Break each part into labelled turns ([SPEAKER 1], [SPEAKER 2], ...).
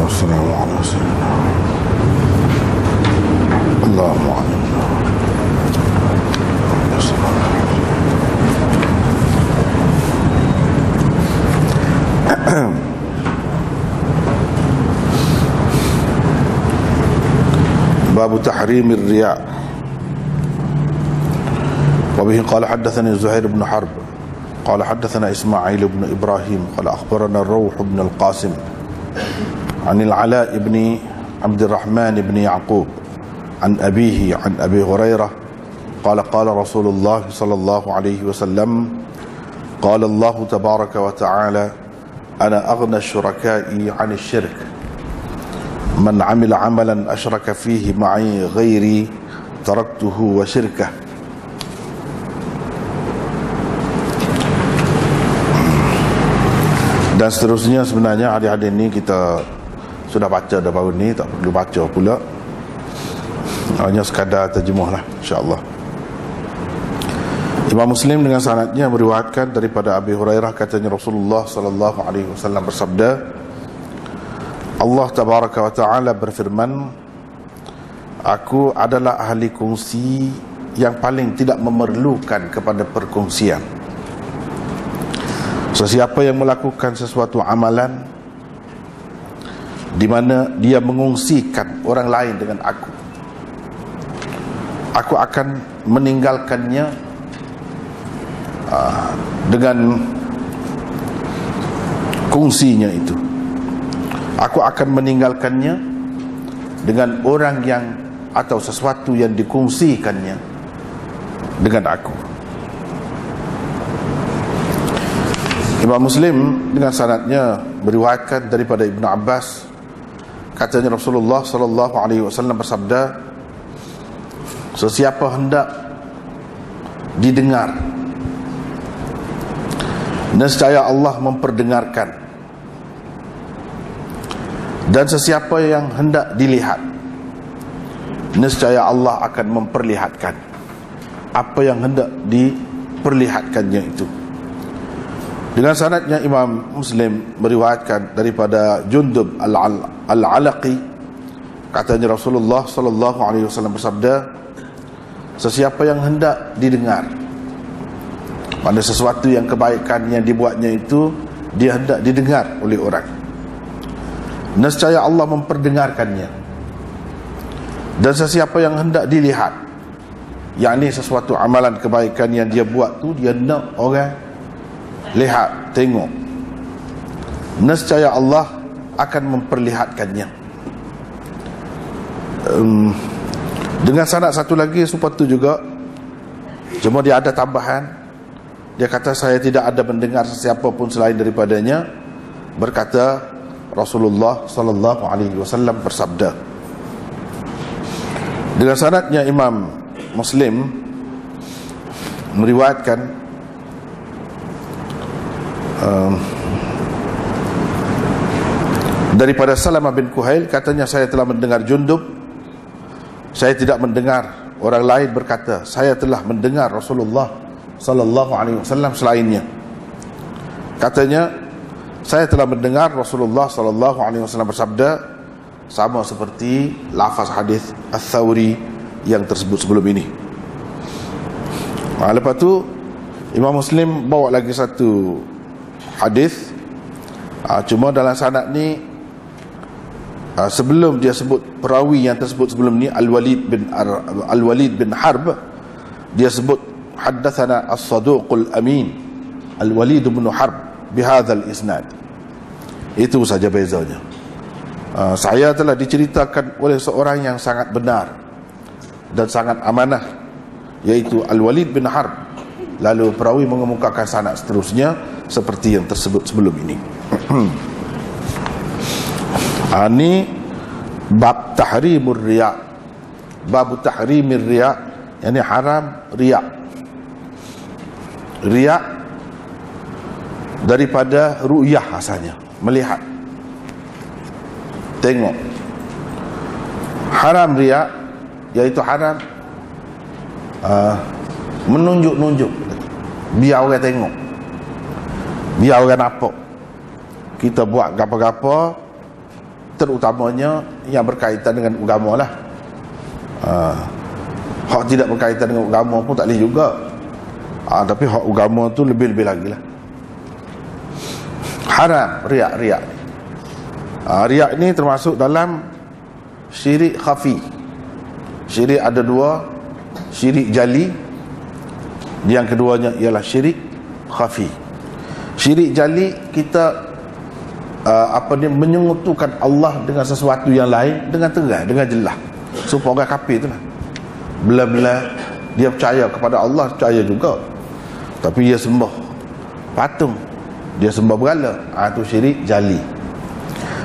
[SPEAKER 1] wassalamu ala sayyidina Allahumma alimna باب تحريم الرياء. وبه قال حدثني زهير بن حرب قال حدثنا إسماعيل بن إبراهيم قال أخبرنا الروح بن القاسم عن العلاء بن عبد الرحمن بن يعقوب عن أبيه عن أبي هريرة قال قال رسول الله صلى الله عليه وسلم قال الله تبارك وتعالى أنا أغنى الشركاء عن الشرك من عمل عملا أشرك فيه معي غيري تركته وشركه. Dan seterusnya sebenarnya hadis-hadis ini kita sudah baca dah baru ni, tak perlu baca pula. Hanya sekadar terjemuh lah, insya-Allah. Imam Muslim dengan sanadnya meriwayatkan daripada Abi Hurairah, katanya Rasulullah sallallahu alaihi wasallam bersabda, Allah tabaraka wa taala berfirman, aku adalah ahli kongsi yang paling tidak memerlukan kepada perkongsian. Sesiapa yang melakukan sesuatu amalan di mana dia mengungsikan orang lain dengan aku akan meninggalkannya dengan kongsinya itu. Aku akan meninggalkannya dengan orang yang atau sesuatu yang dikongsikannya dengan aku. Imam Muslim dengan sanadnya meriwayatkan daripada Ibnu Abbas, katanya Rasulullah sallallahu alaihi wasallam bersabda, sesiapa hendak didengar, nescaya Allah memperdengarkan. Dan sesiapa yang hendak dilihat, nescaya Allah akan memperlihatkan apa yang hendak diperlihatkannya itu. Dengan sanadnya Imam Muslim meriwayatkan daripada Jundub al-Alaqi, katanya Rasulullah sallallahu alaihi wasallam bersabda, sesiapa yang hendak didengar pada sesuatu yang kebaikan yang dibuatnya itu, dia hendak didengar oleh orang, nescaya Allah memperdengarkannya. Dan sesiapa yang hendak dilihat, yakni sesuatu amalan kebaikan yang dia buat tu, dia nak orang lihat, tengok, nescaya Allah akan memperlihatkannya. Dengan sanad satu lagi serupa tu juga, cuma dia ada tambahan. Dia kata, saya tidak ada mendengar sesiapa pun selain daripadanya berkata, Rasulullah sallallahu alaihi wasallam bersabda. Dengan sanadnya Imam Muslim meriwayatkan daripada Salamah bin Kuhail, katanya saya telah mendengar Jundub, saya tidak mendengar orang lain berkata, saya telah mendengar Rasulullah sallallahu alaihi wasallam selainnya. Katanya, saya telah mendengar Rasulullah sallallahu alaihi wasallam bersabda, sama seperti lafaz hadis Ats-Tsauri yang tersebut sebelum ini. Lepas tu Imam Muslim bawa lagi satu hadis, cuma dalam sanad ni sebelum dia sebut perawi yang tersebut sebelum ni Al-Walid bin Harb, dia sebut haddatsana As-Saduqul Amin Al-Walid bin Harb bihadzal isnad. Itu saja bezanya. Saya telah diceritakan oleh seorang yang sangat benar dan sangat amanah, yaitu Al-Walid bin Harb. Lalu perawi mengemukakan sanad seterusnya seperti yang tersebut sebelum ini. Ini bab tahrimur riya. Bab tahrimir riya, yakni haram riya. Riya daripada ru'yah asalnya, melihat, tengok. Haram riya iaitu haram menunjuk-nunjuk, biar orang tengok, biar orang nampak kita buat gapa-gapa, terutamanya yang berkaitan dengan agama lah. Hak tidak berkaitan dengan agama pun tak boleh juga. Tapi hak agama tu lebih-lebih lagi lah. Haram riak-riak ni. Riak ni termasuk dalam syirik khafi. Syirik ada dua, syirik jali, yang keduanya ialah syirik khafi. Syirik jali, kita menyengutukan Allah dengan sesuatu yang lain dengan terang, dengan jelas. Supaya orang kafir tu lah, bila-bila dia percaya kepada Allah, percaya juga, tapi dia sembah patung, dia sembah berhala. Itu syirik jali.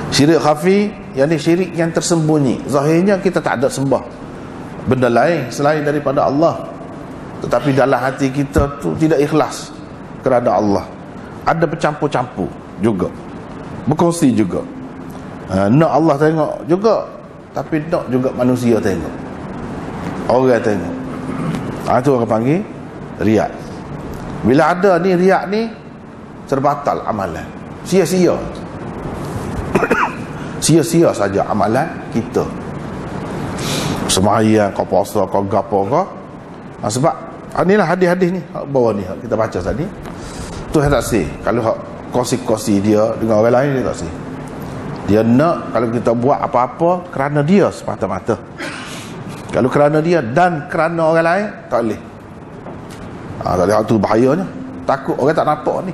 [SPEAKER 1] Syirik khafi, yang ni syirik yang tersembunyi. Zahirnya kita tak ada sembah benda lain selain daripada Allah, tetapi dalam hati kita tu tidak ikhlas kerana Allah. Ada bercampur-campur juga, berkongsi juga. Nak Allah tengok juga, tapi nak juga manusia tengok, orang tengok. Itu orang panggil riak. Bila ada ni riak ni, terbatal amalan, sia-sia. Sia-sia saja amalan kita. Sembahyang, kau puasa, kau gapo kau. Sebab inilah hadis-hadis ni bawah ni kita baca tadi. Tuhan tak sih kalau hak kosi-kosi dia dengan orang lain, dia tak sih. Dia nak kalau kita buat apa-apa kerana dia semata-mata. Kalau kerana dia dan kerana orang lain, tak boleh. Tak boleh. Itu bahayanya. Takut orang tak nampak ni,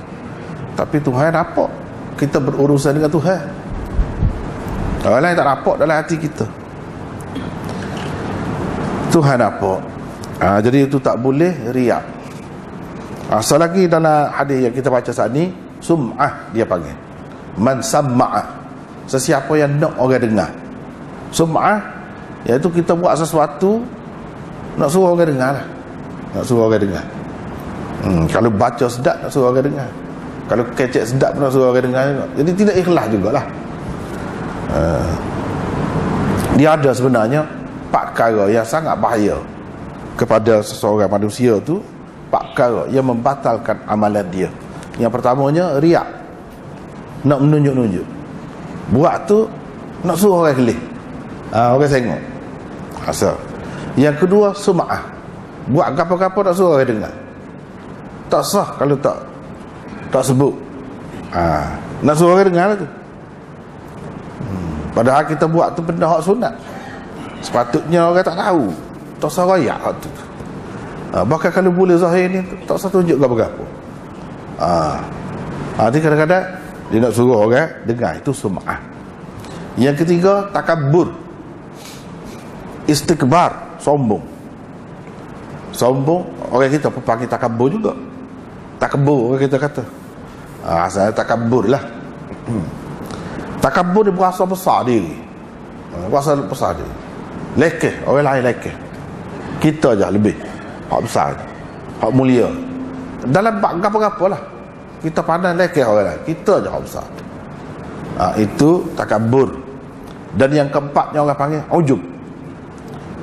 [SPEAKER 1] tapi Tuhan nampak. Kita berurusan dengan Tuhan. Orang lain tak nampak dalam hati kita, Tuhan nampak. Jadi itu tak boleh riak. Selagi dalam hadis yang kita baca saat ni, sum'ah dia panggil. Man sam'ah, sesiapa yang nak orang dengar. Sum'ah, iaitu kita buat sesuatu nak suruh orang dengar lah. Nak suruh orang dengar. Kalau baca sedap nak suruh orang dengar, kalau kecek sedap nak suruh orang dengar juga. Jadi tidak ikhlas jugalah. Dia ada sebenarnya 4 perkara yang sangat bahaya kepada seseorang manusia tu. 4 perkara yang membatalkan amalan dia. Yang pertamanya riak, nak menunjuk-nunjuk. Buat tu nak suruh orang kelih, orang tengok. Asal. Yang kedua sum'ah, buat apa-apa nak suruh orang dengar. Tak sah kalau tak sebut. Nak suruh orang dengar lah tu. Padahal kita buat tu benda hak sunat, sepatutnya orang tak tahu, tak usah rayak hak tu. Bahkan kalau boleh zahir ni tak usah tunjuk apa-apa. Nanti kadang-kadang dia nak suruh orang dengar, itu sum'ah. Yang ketiga takabur, istikbar, sombong. Sombong, orang kita pun panggil takabur juga. Takabur orang kita kata. Asalnya takabur lah. Takabur dia berasa besar diri, berasa besar diri, lekeh, orang lain lekeh, kita je lebih hak besar, hak mulia. Dalam bab apa-apa lah kita pandang lekeh orang lain, kita je hak besar. Itu takabur. Dan yang keempatnya orang panggil ujub.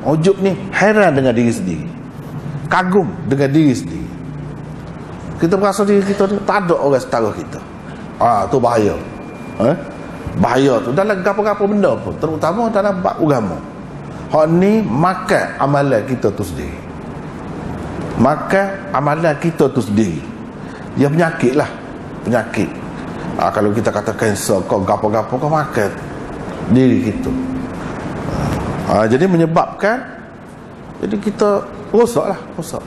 [SPEAKER 1] Ujub ni heran dengan diri sendiri, kagum dengan diri sendiri. Kita berasa diri kita tak ada orang setara kita. Tu bahaya. Bahaya tu dalam apa-apa benda pun, terutama dalam bab agama. Hak ni makan amalan kita tu sendiri, makan amalan kita tu sendiri. Dia penyakit lah, penyakit. Kalau kita kata kanser, kau gapo-gapo kau makan diri kita. Jadi menyebabkan, jadi kita rosak lah, rosak,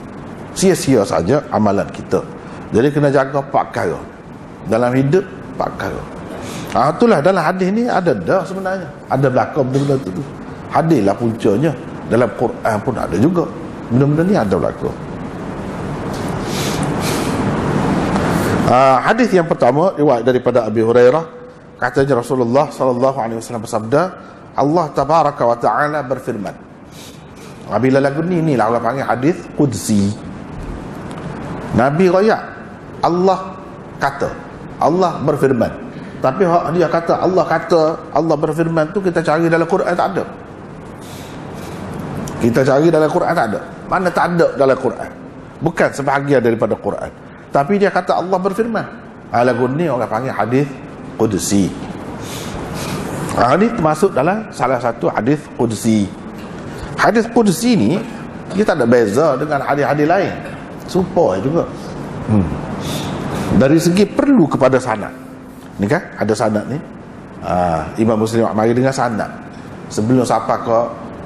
[SPEAKER 1] sia-sia saja amalan kita. Jadi kena jaga 4 perkara dalam hidup, 4 perkara. Itulah dalam hadis ni ada dah sebenarnya, ada belakang benda-benda tu. Hadis lah puncanya, dalam Quran pun ada juga benda-benda ni, ada belakang. Hadis yang pertama riwayat daripada Abi Hurairah, katanya Rasulullah sallallahu alaihi wasallam bersabda, Allah tabaraka wa taala berfirman. Bila lagu ni inilah orang panggil hadis qudsi. Nabi royak, Allah kata, Allah berfirman. Tapi dia kata, Allah berfirman tu kita cari dalam Quran tak ada. Kita cari dalam Quran tak ada. Mana tak ada dalam Quran? Bukan sebahagian daripada Quran. Tapi dia kata Allah berfirman. Lagu ni orang panggil hadis qudsi. Ini termasuk dalam salah satu hadis qudsi. Hadis qudsi ni dia tak ada beza dengan hadis-hadis lain, serupa juga. Dari segi perlu kepada sanad. Ni kan ada sanad ni. Imam Muslim mari dengan sanad. Sebelum siapa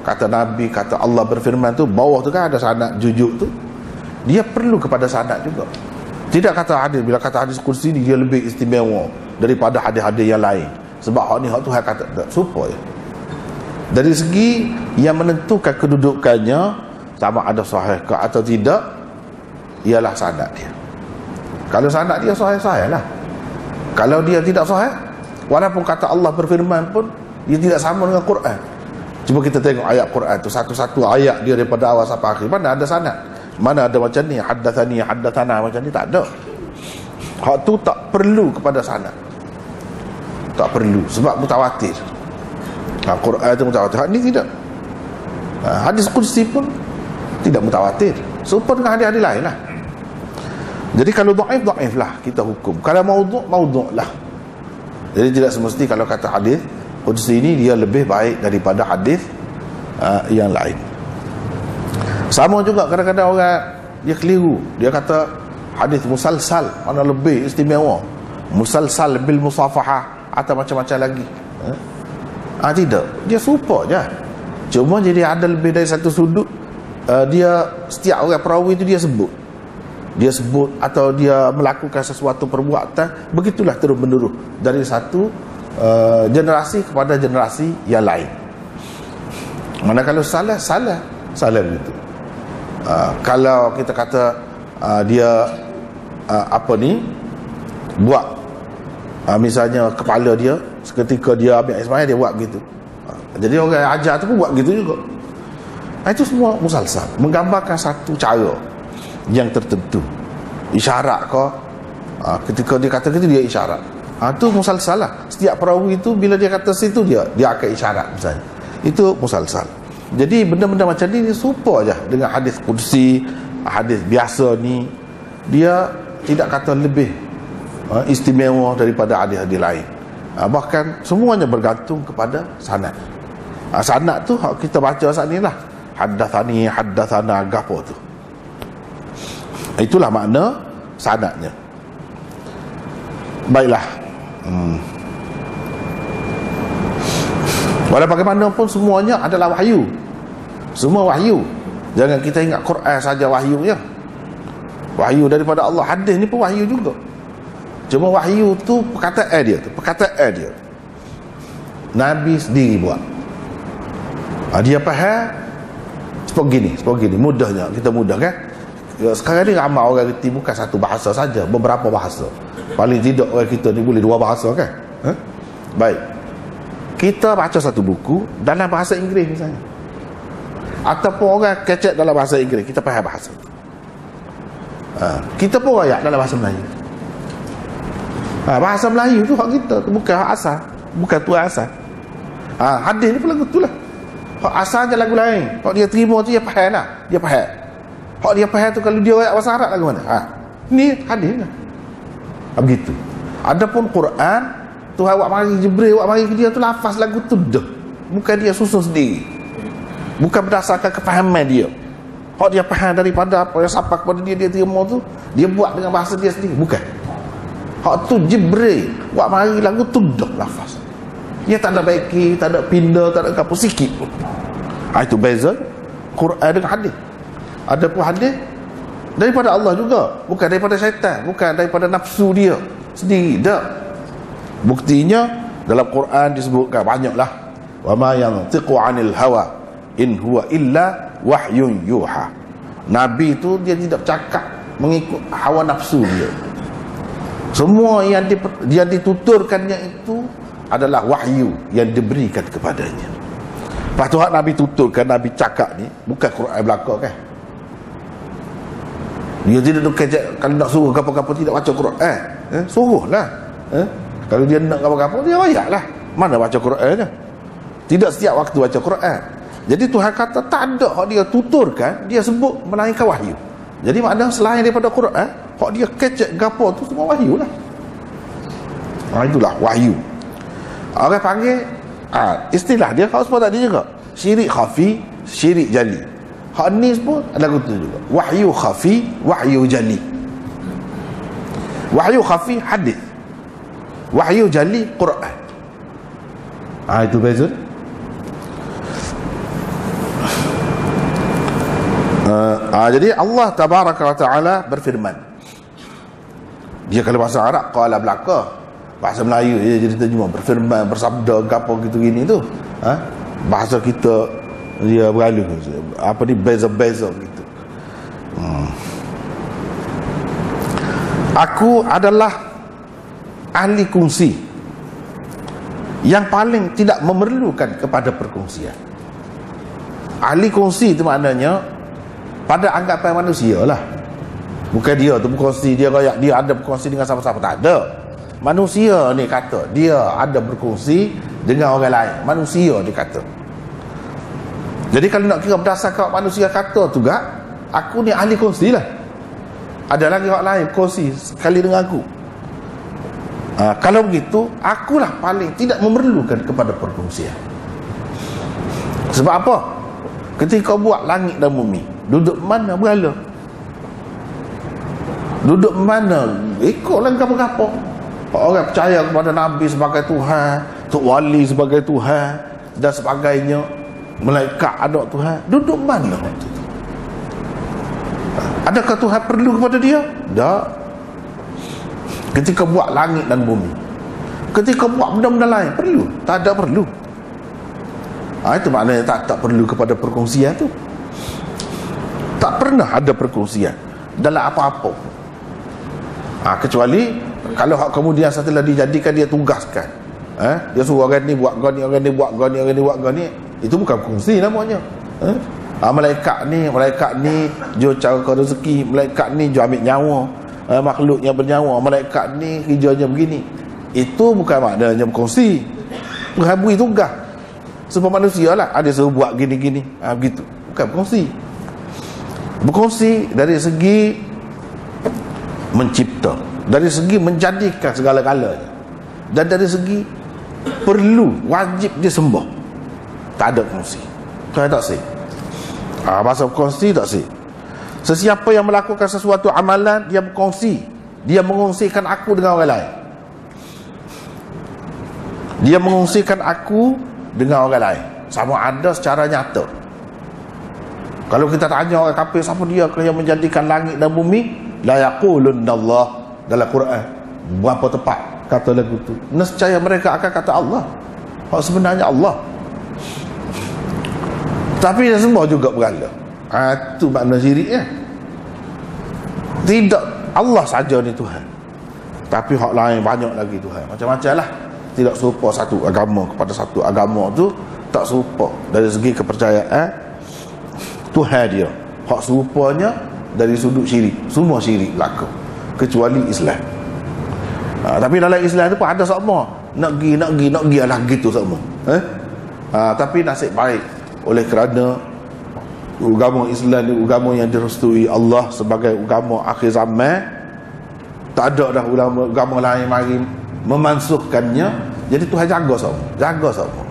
[SPEAKER 1] kata Nabi, kata Allah berfirman tu, bawah tu kan ada sanad jujuk tu. Dia perlu kepada sanad juga. Tidak kata hadis, bila kata hadis qudsi ni dia lebih istimewa daripada hadis-hadis yang lain. Sebab hak ni hak Tuhan kata tak serupa je. Dari segi yang menentukan kedudukannya sama ada sahih ke atau tidak ialah sanad dia. Kalau sanad dia sahih-sahih lah. Kalau dia tidak sahih, walaupun kata Allah berfirman pun dia tidak sama dengan Quran. Cuba kita tengok ayat Quran tu, satu-satu ayat dia daripada awal sampai akhir, mana ada sanad? Mana ada macam ni, haddathana macam ni, tak ada. Hak tu tak perlu kepada sanad. Tak perlu sebab mutawatir. Quran itu mutawatir. Hak ni tidak. Hadis qudsi pun tidak mutawatir. Serupa dengan hadis-hadis lain lah. Jadi kalau dhaif lah kita hukum. Kalau maudhu' lah. Jadi tidak semesti kalau kata hadis qudsi ini dia lebih baik daripada hadis yang lain. Sama juga kadang-kadang orang dia keliru. Dia kata hadis musalsal mana lebih istimewa. Musalsal bil musafahah atau macam-macam lagi. Tidak, dia serupa je. Cuma jadi ada lebih dari satu sudut. Dia setiap orang perawi itu dia sebut atau dia melakukan sesuatu perbuatan, begitulah terus menerus dari satu generasi kepada generasi yang lain. Mana kalau salah begitu. Kalau kita kata dia buat misalnya kepala dia seketika dia ambil air sembahyang dia buat begitu, jadi orang yang ajar tu pun buat gitu juga. Itu semua musalsal, menggambarkan satu cara yang tertentu, isyarat ke, ketika dia kata gitu dia isyarat. Itu musalsal lah. Setiap perawi itu bila dia kata situ dia akan isyarat misalnya. Itu musalsal. Jadi benda-benda macam ni serupa je dengan hadis qudsi. Hadis biasa ni dia tidak kata lebih istimewa daripada hadis-hadis lain. Bahkan semuanya bergantung kepada sanad. Sanad tu kita baca saat ni lah, haddathana gapo tu. Itulah makna sanadnya. Baiklah. Walau bagaimanapun semuanya adalah wahyu. Semua wahyu. Jangan kita ingat Quran saja wahyu ya. Wahyu daripada Allah. Hadis ni pun wahyu juga. Cuma wahyu tu perkataan dia. Nabi sendiri buat. Dia faham seperti gini. Mudahnya, kita mudah kan. Sekarang ni ramai orang reti bukan satu bahasa saja, beberapa bahasa. Paling tidak orang kita ni boleh dua bahasa kan. Baik. Kita baca satu buku dalam bahasa Inggeris misalnya. Ataupun orang kecek dalam bahasa Inggeris, kita faham bahasa. Kita pun rakyat dalam bahasa Melayu. Bahasa Melayu tu hak kita, bukan hak asal, bukan tu asal. Hadis ni pun lagu tu lah. Hak asalnya lagu lain. Hak dia terima tu dia faham lah. Dia faham. Hak dia faham tu kalau dia rakyat bahasa Arab lagu mana? Ni hadis lah. Begitu. Adapun Quran, Tuhan awak mari Jibril, awak mari ke dia tu lafaz lagu tu dah. Bukan dia susun sendiri. Bukan berdasarkan kefahaman dia. Hak dia faham daripada apa yang sampai kepada dia terima tu, dia buat dengan bahasa dia sendiri. Bukan. Hak tu Jibril, awak mari lagu tu dah lafaz. Dia tak ada baiki, tak ada pindah, tak ada apa sikit pun. Itu beza Quran dengan hadis. Ada pun hadis daripada Allah juga, bukan daripada syaitan, bukan daripada nafsu dia sendiri. Tak. Buktinya dalam Quran disebutkan banyaklah. Wa ma yantiqu 'anil hawa in huwa illa wahyun yuha. Nabi itu dia tidak bercakap mengikut hawa nafsu dia. Semua yang dituturkannya itu adalah wahyu yang diberikan kepadanya. Lepas tu Nabi tuturkan, Nabi cakap ni bukan Quran belaka kan. Dia tidak kejap kalau nak suruh apa-apa tidak baca Quran. Suruhlah. Kalau dia nak apa-apa dia ayatlah. Mana baca Quran kan? Tidak setiap waktu baca Quran. Jadi Tuhan kata tak ada hak dia tuturkan, dia sebut melainkan wahyu. Jadi maknanya selain daripada Quran, hak dia kecek gapo tu semua wahyu lah. Itulah wahyu. Orang panggil Istilah dia hak semua tadi juga. Syirik khafi, syirik jali. Hak ni pun ada kata juga. Wahyu khafi, wahyu jali. Wahyu khafi hadis. Wahyu jali Quran. Itu beza. Jadi Allah tabaraka wa taala berfirman. Dia kalau bahasa Arab qala belaka, bahasa Melayu dia jadi terjemah berfirman, bersabda gapo gitu gini tu. Bahasa kita dia berlalu apa ni beza-beza gitu. Aku adalah ahli kongsi yang paling tidak memerlukan kepada perkongsian. Ahli kongsi itu maknanya pada anggapan manusia lah. Bukan dia tu berkongsi, dia kayak dia ada berkongsi dengan siapa-siapa, tak ada. Manusia ni kata dia ada berkongsi dengan orang lain. Manusia dia kata. Jadi kalau nak kira berdasarkan manusia kata tu gak, aku ni ahli kongsi lah. Ada lagi orang lain kongsi sekali dengan aku. Kalau begitu, akulah paling tidak memerlukan kepada perkongsian. Sebab apa? Ketika buat langit dan bumi, duduk mana berhala? Duduk mana? Ikutlah apa-apa. Orang percaya kepada Nabi sebagai Tuhan, Tok Wali sebagai Tuhan dan sebagainya, malaikat anak Tuhan. Duduk mana waktu itu? Adakah Tuhan perlu kepada dia? Tak. Ketika buat langit dan bumi, ketika buat benda-benda lain, perlu? Tak ada perlu. Itu maknanya tak perlu kepada perkongsian tu. Tak pernah ada perkongsian dalam apa-apa. Kecuali kalau kemudian setelah dijadikan, dia tugaskan, dia suruh orang ni buat gani, orang ni buat gani, orang ni buat gani, itu bukan kongsi namanya. Malaikat ni dia cara kau rezeki, malaikat ni dia ambil nyawa, makhluk yang bernyawa, malaikat ni kerjanya begini. Itu bukan maknanya berkongsi. Berhabui tugas. Sebab manusia lah ada suruh buat gini-gini, begitu. Bukan berkongsi. Berkongsi dari segi mencipta, dari segi menjadikan segala-galanya, dan dari segi perlu, wajib dia sembah. Tak ada kongsi. Saya tak sih. Bahasa kongsi tak sih. Sesiapa yang melakukan sesuatu amalan, dia berkongsi. Dia mengongsikan aku dengan orang lain. Dia mengongsikan aku dengan orang lain. Sama ada secara nyata. Kalau kita tanya orang kafir, siapa dia yang menjadikan langit dan bumi? La yaqulunna Allah. Dalam Quran berapa tepat kata lagu tu, nescaya mereka akan kata Allah. Sebenarnya Allah. Tapi dia semua juga berhala. Itu makna syiriknya. Tidak Allah saja ni Tuhan, tapi hak lain banyak lagi Tuhan. Macam-macam lah. Tidak serupa satu agama kepada satu agama tu. Tak serupa dari segi kepercayaan Tuhan dia. Hak serupanya dari sudut syirik. Semua syirik berlaku kecuali Islam. Tapi dalam Islam tu pun ada semua. Nak pergi lah gitu semua. Tapi nasib baik, oleh kerana agama Islam ni agama yang direstui Allah sebagai agama akhir zaman, tak ada dah agama lain mari memansuhkannya. Jadi Tuhan jaga semua.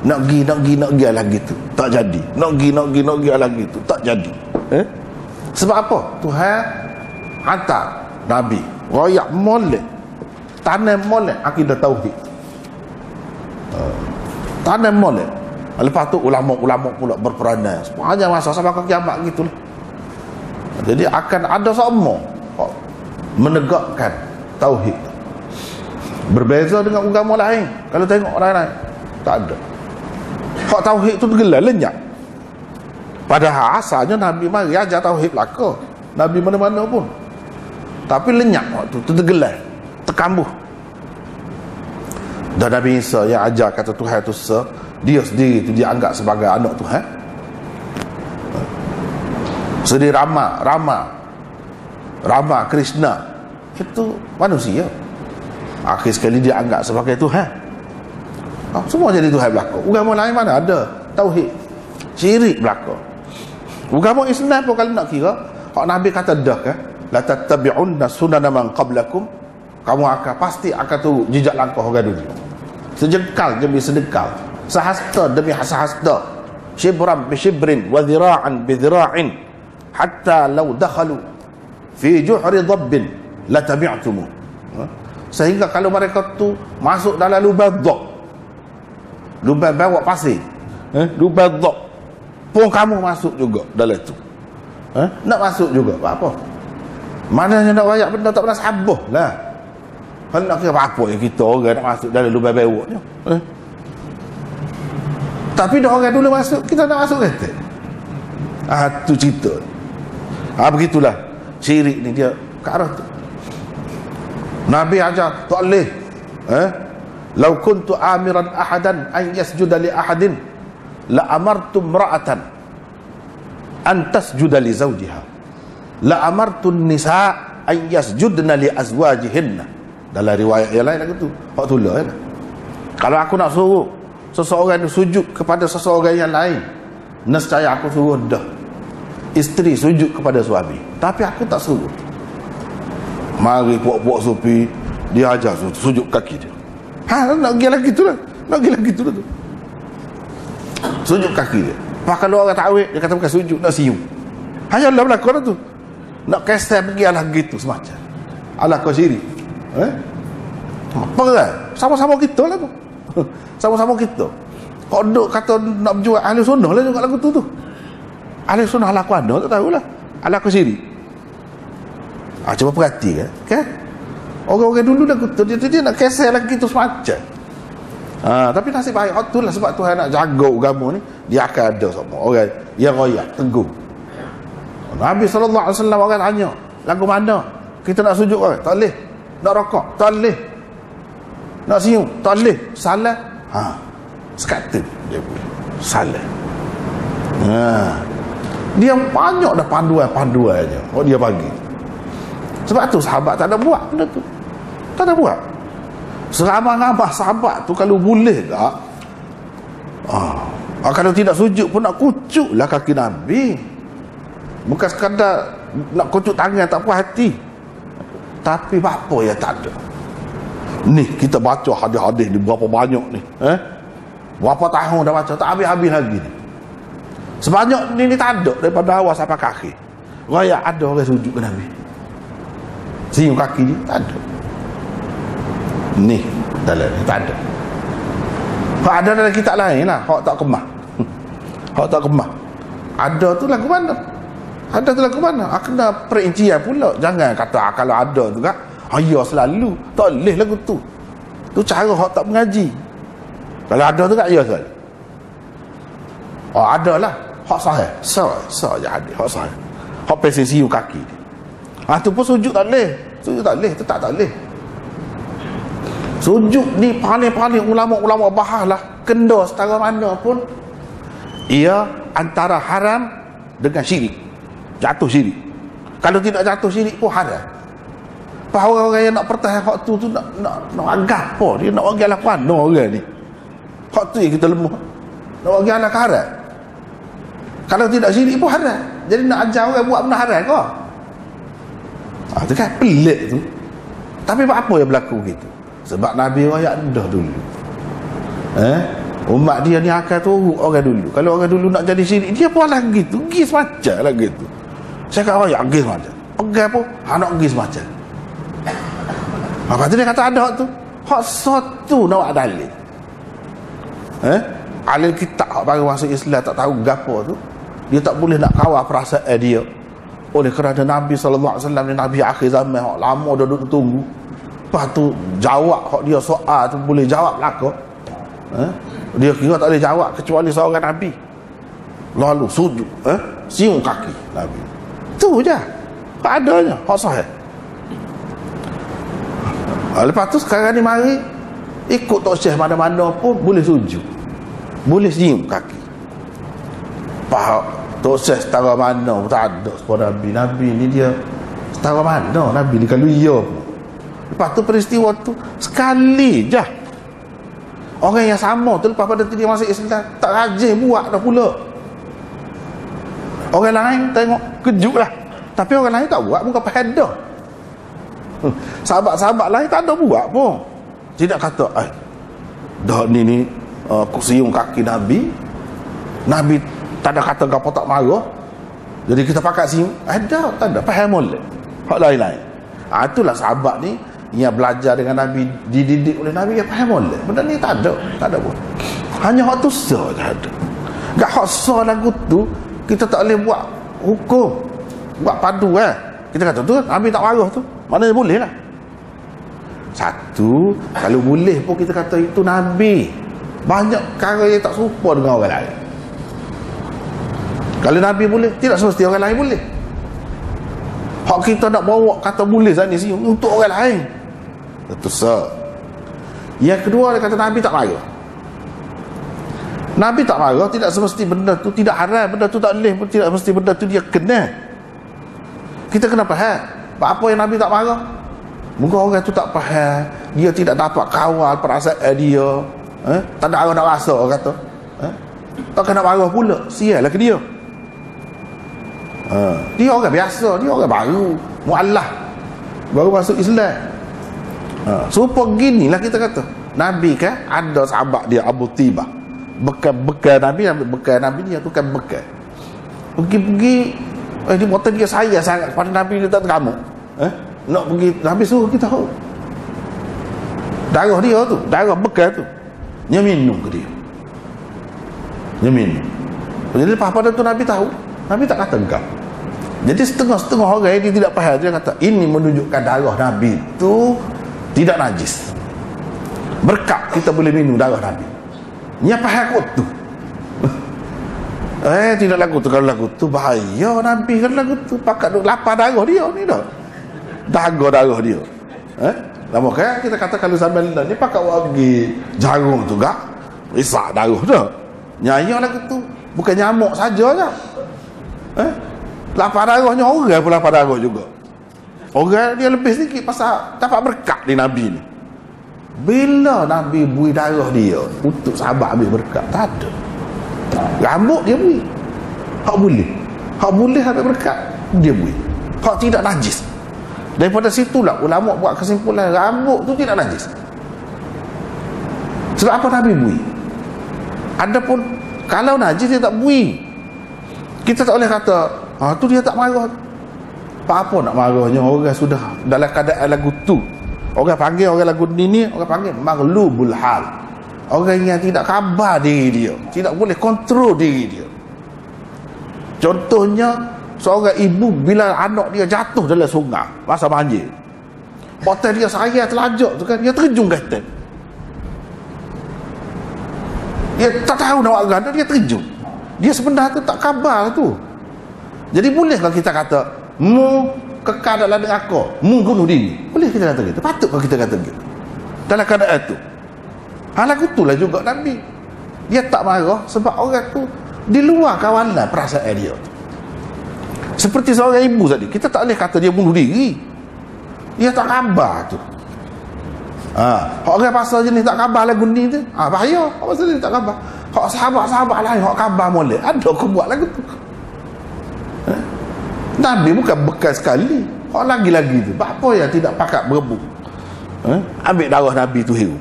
[SPEAKER 1] Nak pergi lah gitu, tak jadi. Nak pergi lah gitu, tak jadi. Sebab apa? Tuhan hantar Nabi royak molek, tanam molek akidah tauhid, tanam molek. Lepas tu ulama-ulama pula berperanan sepanjang masa sampai ke kiamat gitulah. Jadi akan ada semua menegakkan tauhid. Berbeza dengan agama lain. Kalau tengok orang lain, tak ada. Hak tauhid tu tergelar lenyap. Padahal asalnya Nabi mari ajar tauhid belaka. Nabi mana-mana pun. Tapi lenyap waktu tu, tergelar, terkambuh. Dan Nabi Isa yang ajar kata Tuhan tu dia sendiri tu dia anggap sebagai anak Tuhan. Sedih Rama Krishna itu manusia. Akhir sekali dia anggap sebagai Tuhan. Semua jadi Tuhan belaka. Agama lain mana ada tauhid, syirik belaka. Agama Islam pun kalau nak kira, hak Nabi kata dah kan, la tattabi'unna sunana man qablakum, kamu pasti akan turut jejak langkah orang dulu. Sejengkal demi sedekal sahasta demi sahasta, shibran bi shibrin wa dhira'an bi dhira'in, hatta law dakhalu fi juhri dhabbin la tabi'tumu. Sehingga kalau mereka tu masuk dalam lubang dhab, lubang bawa pasir, lubang dhab, pun kamu masuk juga dalam tu. Nak masuk juga, apa? Mananya nak wayak benda tak pernah sabuh lah. Kalau nak kira apa yang kita orang nak masuk dalam lubang bewok ni. Tapi dah orang dulu masuk, kita nak masuk kata. Tu cerita. Begitulah syirik ni dia ke arah tu. Nabi ajar tak boleh. Lau kuntu amiran ahadan an yasjuda li ahadin la amartu imra'atan an tasjuda li zawjiha, la amartu nisa an yasjudna li azwajihinna. Dalam riwayat yang lain lagi tu hak tulah kan. Kalau aku nak suruh seseorang sujud kepada seseorang yang lain, nescaya aku suruh dah isteri sujud kepada suami, tapi aku tak suruh. Mari puak-puak supi dia ajar sujud kaki dia. Nak pergi lagi tu lah, nak pergi lagi tu lah tu. Sujud kaki dia. Pak kalau orang takwid dia kata bukan sujud, nak siung. Hayalah berlaku tu. Nak kesel pergi alah gitu semacam. Alah kau syirik. Apa kan? Sama-sama kita lah tu. Sama-sama kita. Kau duk kata nak berjual ahli sunnah lah juga lagu tu. Ahli sunnah ala aku ada, tak tahulah. Ala aku syirik. Cuba perhati kan? Orang-orang dulu dah kutu, dia nak kesel lagi tu semacam. Tapi nasib baik tu lah, sebab Tuhan nak jaga agama ni, dia akan ada semua orang yang royak, teguh. Nabi SAW orang tanya, lagu mana kita nak sujud orang? Tak boleh. Nak rokok? Tak boleh. Nak siung? Tak boleh. Salah? Sekata dia boleh. Salah. Dia banyak dah panduannya dia bagi. Sebab tu sahabat tak ada buat benda tu. Tak ada buat. Seramah-ramah sahabat tu kalau boleh tak, kalau tidak sujud pun nak kucuk lah kaki Nabi. Bukan sekadar nak kucuk tangan, tak puas hati. Tapi apa yang tak ada. Ni kita baca hadis-hadis ni berapa banyak ni. Berapa tahun dah baca, tak habis-habis lagi ni. Sebanyak ni tak ada daripada awal sampai kaki. Raya ada orang sujud ke Nabi. Siung kaki dia tak ada. Ni dalam ni tak ada. Hak ada dalam kitab lain lah, hak tak kemah. Hak tak kemah. Ada tu lagu mana? Ada tu lagu mana? Kena perincian pula. Jangan kata kalau ada tu kan, ya selalu. Tak boleh lagu tu. Tu cara hak tak mengaji. Kalau ada tu kan, ya selalu. Ada lah. Hak sahih. Sah je ada. Hak sahih. Hak pesen siung kaki dia. Tu pun sujud tak boleh. Sujud tak boleh. Tetap tak boleh. Sujud ni paling-paling ulama-ulama bahas lah. Kenda setara mana pun, ia antara haram dengan syirik. Jatuh syirik. Kalau tidak jatuh syirik pun haram. Apa orang-orang yang nak pertahan hak tu nak agak apa? Dia nak bagi alah mana orang ni? Hak tu yang kita lemah. Nak bagi alah haram. Kalau tidak syirik pun haram. Jadi nak ajar orang buat benda haram ke? Itu kan pelik tu. Tapi apa yang berlaku begitu? Sebab Nabi rakyat dah dulu. Umat dia ni akan turut orang dulu. Kalau orang dulu nak jadi syirik, dia pun lagi tu. Pergi semacam lagi tu. Saya kata rakyat pergi semacam. Pergi pun, nak pergi semacam. Lepas tu dia kata ada hak tu. Hak satu nak buat dalil. Alil kitab hak baru masuk Islam tak tahu gapo tu, dia tak boleh nak kawal perasaan dia. Oleh kerana Nabi SAW ni Nabi akhir zaman, hak lama dah duduk tunggu. Lepas tu jawab hak dia soal tu boleh jawab belaka. Dia kira tak boleh jawab kecuali seorang Nabi. Lalu sujud, siung kaki Nabi. Tu je. Tak adanya hak sahih. Lepas tu sekarang ni mari ikut Tok Syekh mana-mana pun boleh sujud, boleh siung kaki. Faham Tok Syekh setara mana pun tak ada sepada Nabi. Nabi ni dia setara mana Nabi ni kalau iya pun. Lepas tu peristiwa tu sekali je. Orang yang sama tu lepas pada dia masuk Islam tak rajin buat dah pula. Orang lain tengok kejut lah, tapi orang lain tak buat, bukan pahadah. Sahabat-sahabat lain tak ada buat pun. Tidak kata dah ni siung kaki Nabi. Nabi tak ada kata apa tak marah. Jadi kita pakai siung, tak ada, faham boleh. Hak lain-lain. Itulah sahabat ni yang belajar dengan Nabi, dididik oleh Nabi, yang faham boleh. Benda ni tak ada pun. Hanya hak tu saja ada. Gak hak sah lagu tu kita tak boleh buat hukum, buat padu Kita kata tu Nabi tak marah tu, maknanya boleh lah. Satu, kalau boleh pun kita kata itu Nabi. Banyak perkara yang tak serupa dengan orang lain. Kalau Nabi boleh, tidak semesti orang lain boleh. Hak kita nak bawa kata boleh saat ni untuk orang lain, itu sah. Yang kedua, dia kata Nabi tak marah. Nabi tak marah, tidak semesti benda tu tidak haram, benda tu tak boleh pun tidak semesti benda tu dia kena. Kita kena faham apa yang Nabi tak marah. Mungkin orang tu tak faham, dia tidak dapat kawal perasaan dia, tak ada orang nak rasa, orang kata tak kena marah pula, sial lah ke dia. Dia orang biasa, dia orang baru mu'allah, baru masuk Islam. Serupa ginilah kita kata Nabi kan ada sahabat dia Abu Tibah, bekal Nabi dia tu kan bekal. Pergi dia kata dia sayang sangat kepada Nabi, dia tak tergamuk. Nak pergi, Nabi suruh kita tahu darah dia tu, darah bekal tu, dia minum ke dia, dia minum. Jadi lepas pada tu Nabi tahu, Nabi tak kata engkau. Jadi setengah-setengah orang dia tidak faham, dia kata ini menunjukkan darah Nabi tu tidak najis, berkat kita boleh minum darah Nabi. Dia faham kot tu. Tidak lagu tu, kalau lagu tu bahaya Nabi, kalau lagu tu pakat duk lapar darah dia ni dah, daga darah dia. Lama kan kita kata kalau sambil ni pakat wagi jarum tu gak risak darah dah. Nyaya lagu tu bukan nyamuk saja je. Lapar darahnya orang pun lapar darah juga. Orang dia lebih sikit pasal dapat berkat di Nabi ni. Bila Nabi bui darah dia untuk sahabat ambil berkat, tak ada. Rambut dia bui, hak boleh ambil berkat, dia bui. Hak tidak najis. Daripada situlah ulama buat kesimpulan rambut tu tidak najis. Sebab apa Nabi bui? Adapun kalau najis dia tak bui, kita tak boleh kata tu dia tak marah. Apa nak marahnya, orang sudah dalam keadaan lagu tu. Orang panggil orang lagu ni orang panggil maghlubul hal. Orang yang tidak khabar diri dia, tidak boleh kontrol diri dia. Contohnya seorang ibu bila anak dia jatuh dalam sungai masa banjir, hotel dia sayang terlajak tu kan, dia terjun kata, dia tak tahu nak buat apa, dia terjun. Dia sebenarnya tu tak khabar tu. Jadi bolehkah kita kata mu kekal dalam neraka, mu bunuh diri? Boleh kita kata gitu? Patutkah kita kata gitu dalam keadaan tu? Lagu itulah juga Nabi, dia tak marah sebab orang tu di luar kawalan perasaan dia. Seperti seorang ibu tadi, kita tak boleh kata dia bunuh diri, dia tak khabar tu. Orang pasal jenis tak khabar lagu ni tu, bahaya. Orang pasal jenis tak khabar, hak sahabat-sahabat lain hak khabar boleh, ada aku buat lagu tu. Nabi bukan bekal sekali, hak lagi-lagi tu apa yang tidak pakat berebut ambil darah Nabi tu hiu.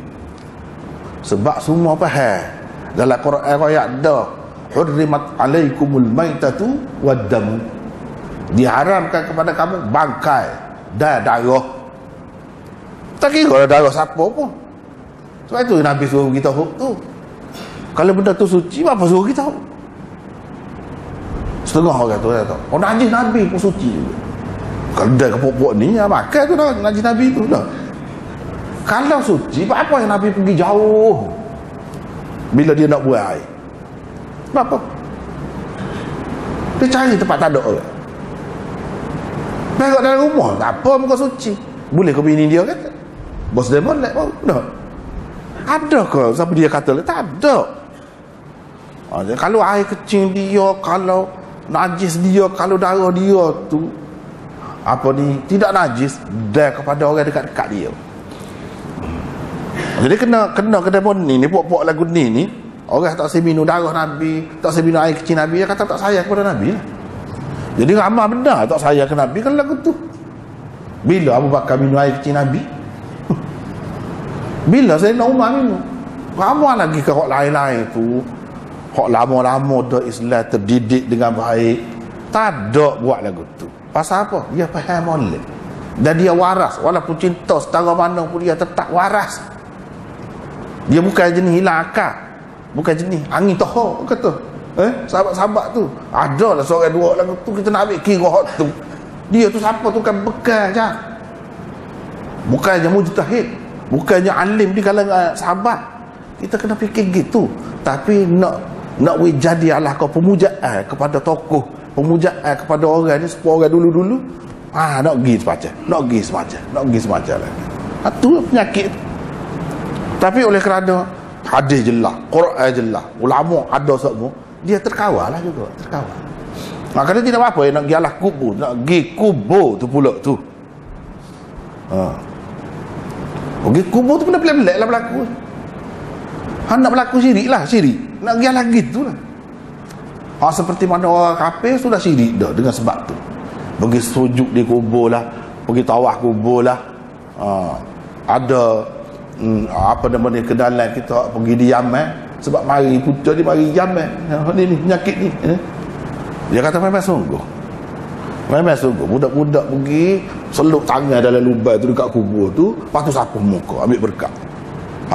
[SPEAKER 1] Sebab semua faham dalam Quran ayat dah, hurrimat alaikumul maitatu waddamu, diharamkan kepada kamu bangkai dan darah. Tak kira darah siapa pun. Sebab itu Nabi suruh kita tu, kalau benda tu suci, apa suruh kita? Setengah orang tu kata, najis Nabi pun suci juga. Kalau dah kepuk-puk ni makan tu dah najis Nabi tu dah. Kalau suci, apa yang Nabi pergi jauh bila dia nak buat air? Apa? Dia cari tempat tak ada orang. Pergi dalam rumah, tak apa muka suci. Boleh ke bini dia kata? Bos dia boleh, dah. Ada ke siapa dia kata? Tak ada. Kalau air kecil dia, kalau najis dia, kalau darah dia tu tidak najis dah kepada orang dekat-dekat dia. Jadi kena pun ni puak-puak lagu ni orang tak saya minum darah Nabi, tak saya minum air kecil Nabi, dia kata tak sayang kepada Nabi lah. Jadi ramai benar tak sayang ke Nabi kan lagu tu. Bila Abu Bakar minum air kecil Nabi? Bila Sayyidina Umar minum? Ramai lagi ke hak lain-lain tu. Hak lama-lama dah Islam terdidik dengan baik, tak ada buat lagu tu. Pasal apa? Dia faham molek. Dan dia waras. Walaupun cinta setara mana pun dia tetap waras. Dia bukan jenis hilang akal. Bukan jenis angin tohok kata. Sahabat-sahabat tu. Ada lah seorang dua lagu tu, kita nak ambil kira hak tu. Dia tu siapa tu kan bekal je. Bukannya mujtahid. Bukannya alim di kalangan sahabat. Kita kena fikir gitu. Tapi nak jadi Allah kau pemujaan kepada tokoh, pemujaan kepada orang ni, sepuluh orang dulu-dulu, nak pergi semacam lagi. Itu penyakit. Tapi oleh kerana hadis jelas, Quran jelas, ulama ada semua, dia terkawal lah juga, terkawal. Maknanya tidak apa-apa nak pergi Allah kubur, nak pergi kubur tu pula tu. Pergi kubur tu pun dah pelik-pelik lah berlaku. Nak berlaku syirik lah, syirik. Nak pergi Allah gitu lah. Seperti mana orang kafir sudah syirik dah dengan sebab tu. Pergi sujud di kubur lah, pergi tawaf kubur lah. Ada apa nama ni, kenalan kita pergi di Yaman sebab mari putra dia mari Yaman. Ni penyakit ni. Dia kata memang sungguh. Memang sungguh. Budak-budak pergi seluk tangan dalam lubang tu dekat kubur tu, lepas tu sapuh muka, ambil berkat.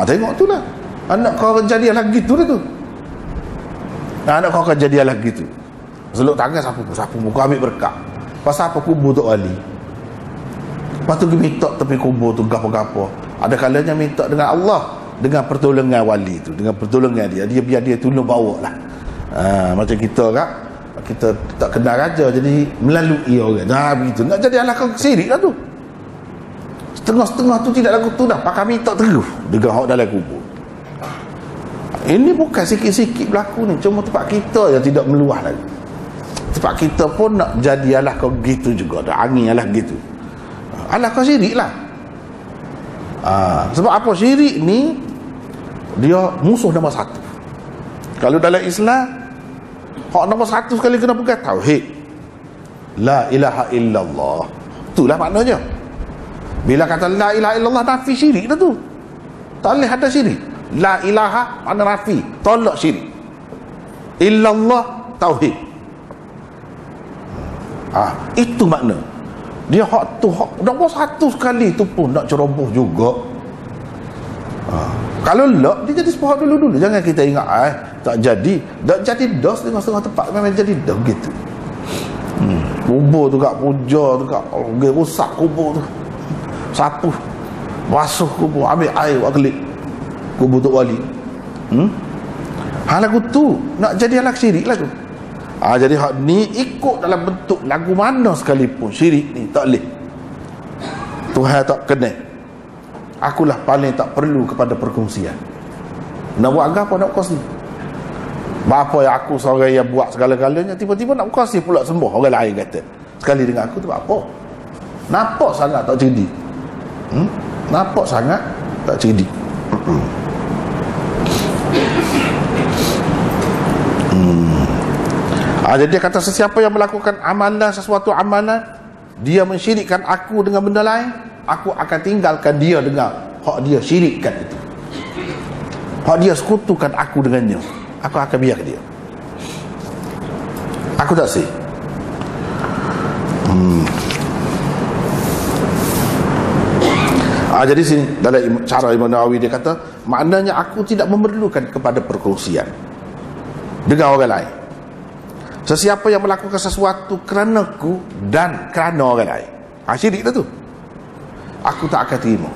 [SPEAKER 1] Tengok tu lah. Anak kau kejadian lagi tu lah tu. Anak kau kejadian lagi tu. Seluk tangan sapuh muka, ambil berkat. Pasal apa kubur Tok Wali? Lepas tu dia minta tepi kubur tu gapo-gapo. Ada kalanya minta dengan Allah, dengan pertolongan wali tu, dengan pertolongan dia biar dia tolong bawa lah. Macam kita kan, kita tak kenal raja jadi melalui orang. Begitu. Nak jadi Allah kau sirik lah tu. Setengah-setengah tu tidak lagu tu dah. Pakai minta terus dengan hak dalam kubur. Ini bukan sikit-sikit berlaku ni. Cuma tempat kita yang tidak meluah lagi. Tempat kita pun nak jadi Allah kau gitu juga. Dah angin Allah gitu. Allah kau syirik lah. Sebab apa? Syirik ni dia musuh nombor satu. Kalau dalam Islam, hak nombor satu sekali kena pegang tauhid. La ilaha illallah. Itulah maknanya. Bila kata la ilaha illallah, nafi syirik dah tu. Tak boleh ada syirik. La ilaha makna nafi, tolak syirik. Illallah tauhid. Itu makna. Dia hak tu, hak nombor satu sekali tu pun nak ceroboh juga. Kalau tak, dia jadi sepahak dulu-dulu. Jangan kita ingat tak jadi. Tak jadi dos tengah-tengah tempat memang jadi dah gitu. Kubur tu kat puja tu kat rusak kubur tu. Sapuh, basuh kubur, ambil air buat kelip kubur Tok Wali. Lagu tu nak jadi alat syirik lah tu. Jadi hak ni ikut dalam bentuk lagu mana sekalipun, syirik ni tak boleh. Tuhan tak kena. Akulah paling tak perlu kepada perkongsian. Nak buat apa nak kongsi? Apa yang aku seorang yang buat segala-galanya, tiba-tiba nak kongsi pula sembuh orang lain kata. Sekali dengan aku tu apa? Nampak sangat tak cerdik. Nampak sangat tak cerdik. Jadi dia kata sesiapa yang melakukan amalan, sesuatu amalan, dia mensyirikkan aku dengan benda lain, aku akan tinggalkan dia dengan hak dia syirikkan itu. Hak dia sekutukan aku dengannya, aku akan biar dia. Aku tak sih. Jadi sini dalam cara Imam Nawawi dia kata, maknanya aku tidak memerlukan kepada perkongsian dengan orang lain. Sesiapa yang melakukan sesuatu kerana ku dan kerana orang lain, syirik dah tu, aku tak akan terima.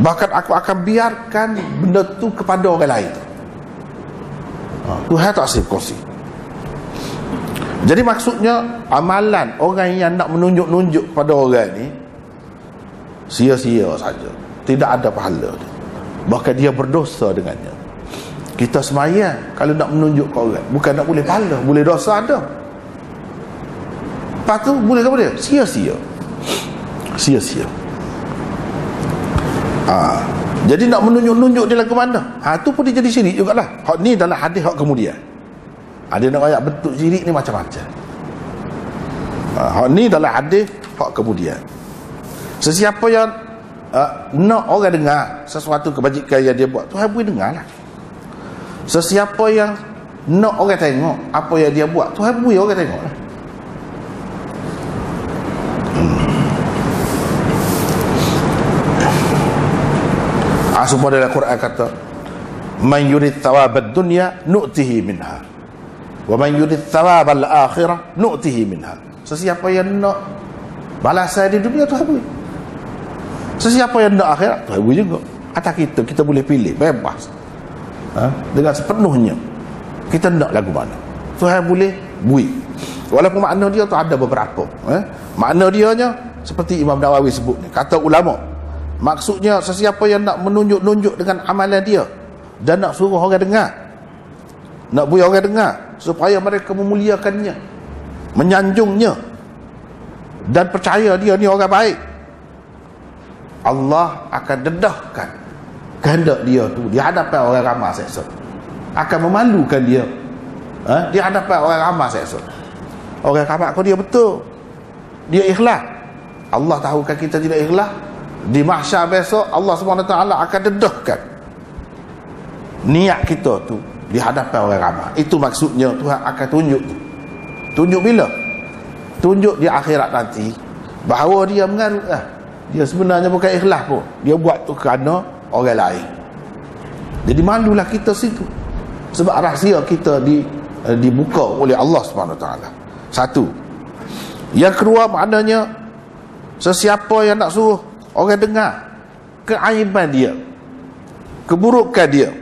[SPEAKER 1] Bahkan aku akan biarkan benda tu kepada orang lain tu. Tuhan tak asyik kongsi. Jadi maksudnya amalan orang yang nak menunjuk-nunjuk pada orang ni sia-sia saja, tidak ada pahala dia. Bahkan dia berdosa dengannya. Kita semayang kalau nak menunjuk ke orang, bukan nak boleh pahala, boleh dosa ada. Lepas tu boleh ke boleh? Sia-sia. Sia-sia. Jadi nak menunjuk-nunjuk dia lagu mana? Tu pun dia jadi syirik jugalah. Hak ni dalam hadis hak kemudian. Dia nak ayat bentuk syirik ni macam-macam. Hak ni dalam hadis hak kemudian. Sesiapa yang nak orang dengar sesuatu kebajikan yang dia buat, Tuhan beri dengar lah. Sesiapa yang nak orang tengok apa yang dia buat, Tuhan beri orang tengok lah. Supaya dalam Quran kata, man yurid thawabad dunya nu'tihi minha wa man yurid thawabal akhirah nu'tihi minha. Sesiapa yang nak balasan di dunia, Tuhan beri. Sesiapa yang nak akhirat, Tuhan beri juga. Atas kita boleh pilih bebas, dengan sepenuhnya kita nak lagu mana, Tuhan boleh beri. Walaupun makna dia tu ada beberapa, makna dianya seperti Imam Nawawi sebut ni, kata ulama, maksudnya sesiapa yang nak menunjuk-nunjuk dengan amalan dia dan nak suruh orang dengar, nak beri orang dengar supaya mereka memuliakannya, menyanjungnya dan percaya dia ni orang baik, Allah akan dedahkan kehendak dia tu di hadapan orang ramai seksa, akan memalukan dia di hadapan orang ramai seksa. Orang ramai kau dia betul, dia ikhlas, Allah tahukan kita tidak ikhlas, di mahsyar besok Allah SWT akan dedahkan niat kita tu di hadapan orang ramai. Itu maksudnya Tuhan akan tunjuk bila? Tunjuk di akhirat nanti bahawa dia mengaruh dia sebenarnya bukan ikhlas pun, dia buat tu kerana orang lain. Jadi malulah kita situ, sebab rahsia kita dibuka oleh Allah SWT. Satu. Yang kedua, maknanya sesiapa yang nak suruh orang dengar keaiban dia, keburukan dia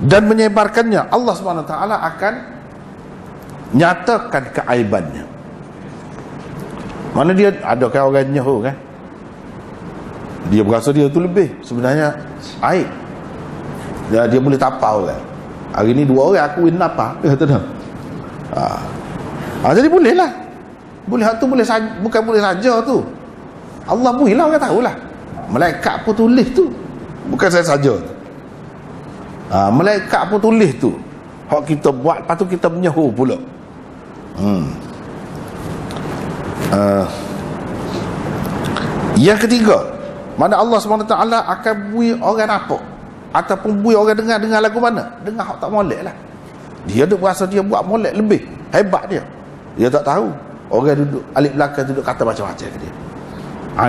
[SPEAKER 1] dan menyebarkannya, Allah SWT akan nyatakan keaibannya. Mana dia ada kan orang nyahu kan, dia berasa dia tu lebih, sebenarnya aib dia boleh tapau kan. Hari ni 2 orang aku win apa dia kata dah. Jadi boleh lah, boleh hak tu boleh saja, bukan boleh saja tu, Allah beri lah, orang tahulah. Malaikat pun tulis tu, bukan saya saja. Malaikat pun tulis tu, hak kita buat, lepas tu kita menyahu pula. Yang ketiga, mana Allah SWT akan beri orang nampak ataupun beri orang dengar lagu mana, dengar hak tak molek lah. Dia duk berasa dia buat molek lebih hebat dia tak tahu. Orang duduk alik belakang duduk kata macam-macam ke dia.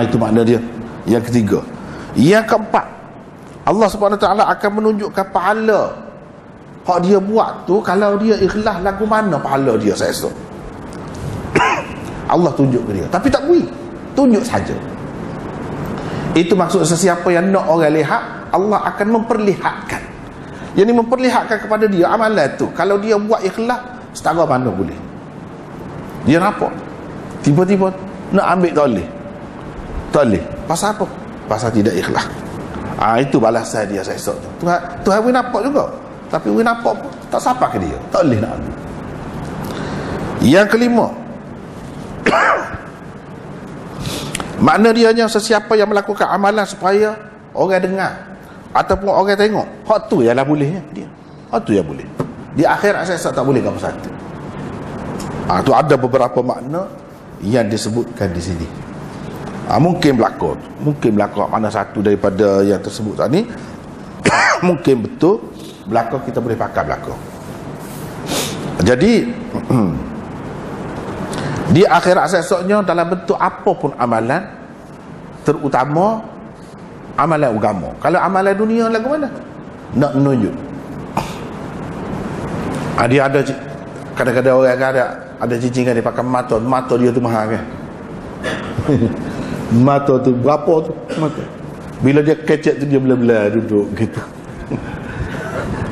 [SPEAKER 1] Itu makna dia. Yang ketiga. Yang keempat, Allah SWT akan menunjukkan pahala hak dia buat tu. Kalau dia ikhlas lagu mana pahala dia seesok. Allah tunjuk ke dia, tapi tak beri, tunjuk saja. Itu maksud sesiapa yang nak orang lihat, Allah akan memperlihatkan. Yang ini memperlihatkan kepada dia amalan tu. Kalau dia buat ikhlas, setara mana boleh. Dia nampak tiba-tiba nak ambil tak boleh. Pasal apa? Pasal tidak ikhlas. Itu balasan dia esok tu. Tuhan boleh nampak juga, tapi boleh nampak pun tak sapa ke dia, tak boleh nak ambil. Yang kelima, makna dia hanya sesiapa yang melakukan amalan supaya orang dengar ataupun orang tengok, hak tu ialah bolehnya dia. Hak tu yang boleh. Di akhirat saya tak boleh apa satu. Tu ada beberapa makna yang disebutkan di sini. Mungkin berlaku mana satu daripada yang tersebut tadi. Mungkin betul berlaku, kita boleh pakai berlaku. Jadi di akhirat esoknya dalam bentuk apapun amalan, terutama amalan agama. Kalau amalan dunia lagu mana? Nak menunjuk. Dia ada kadang-kadang orang ada cincin kan dia pakai mata dia tu mahal kan. Mata tu berapa tu mata. Bila dia kecek tu dia bela-bela duduk gitu.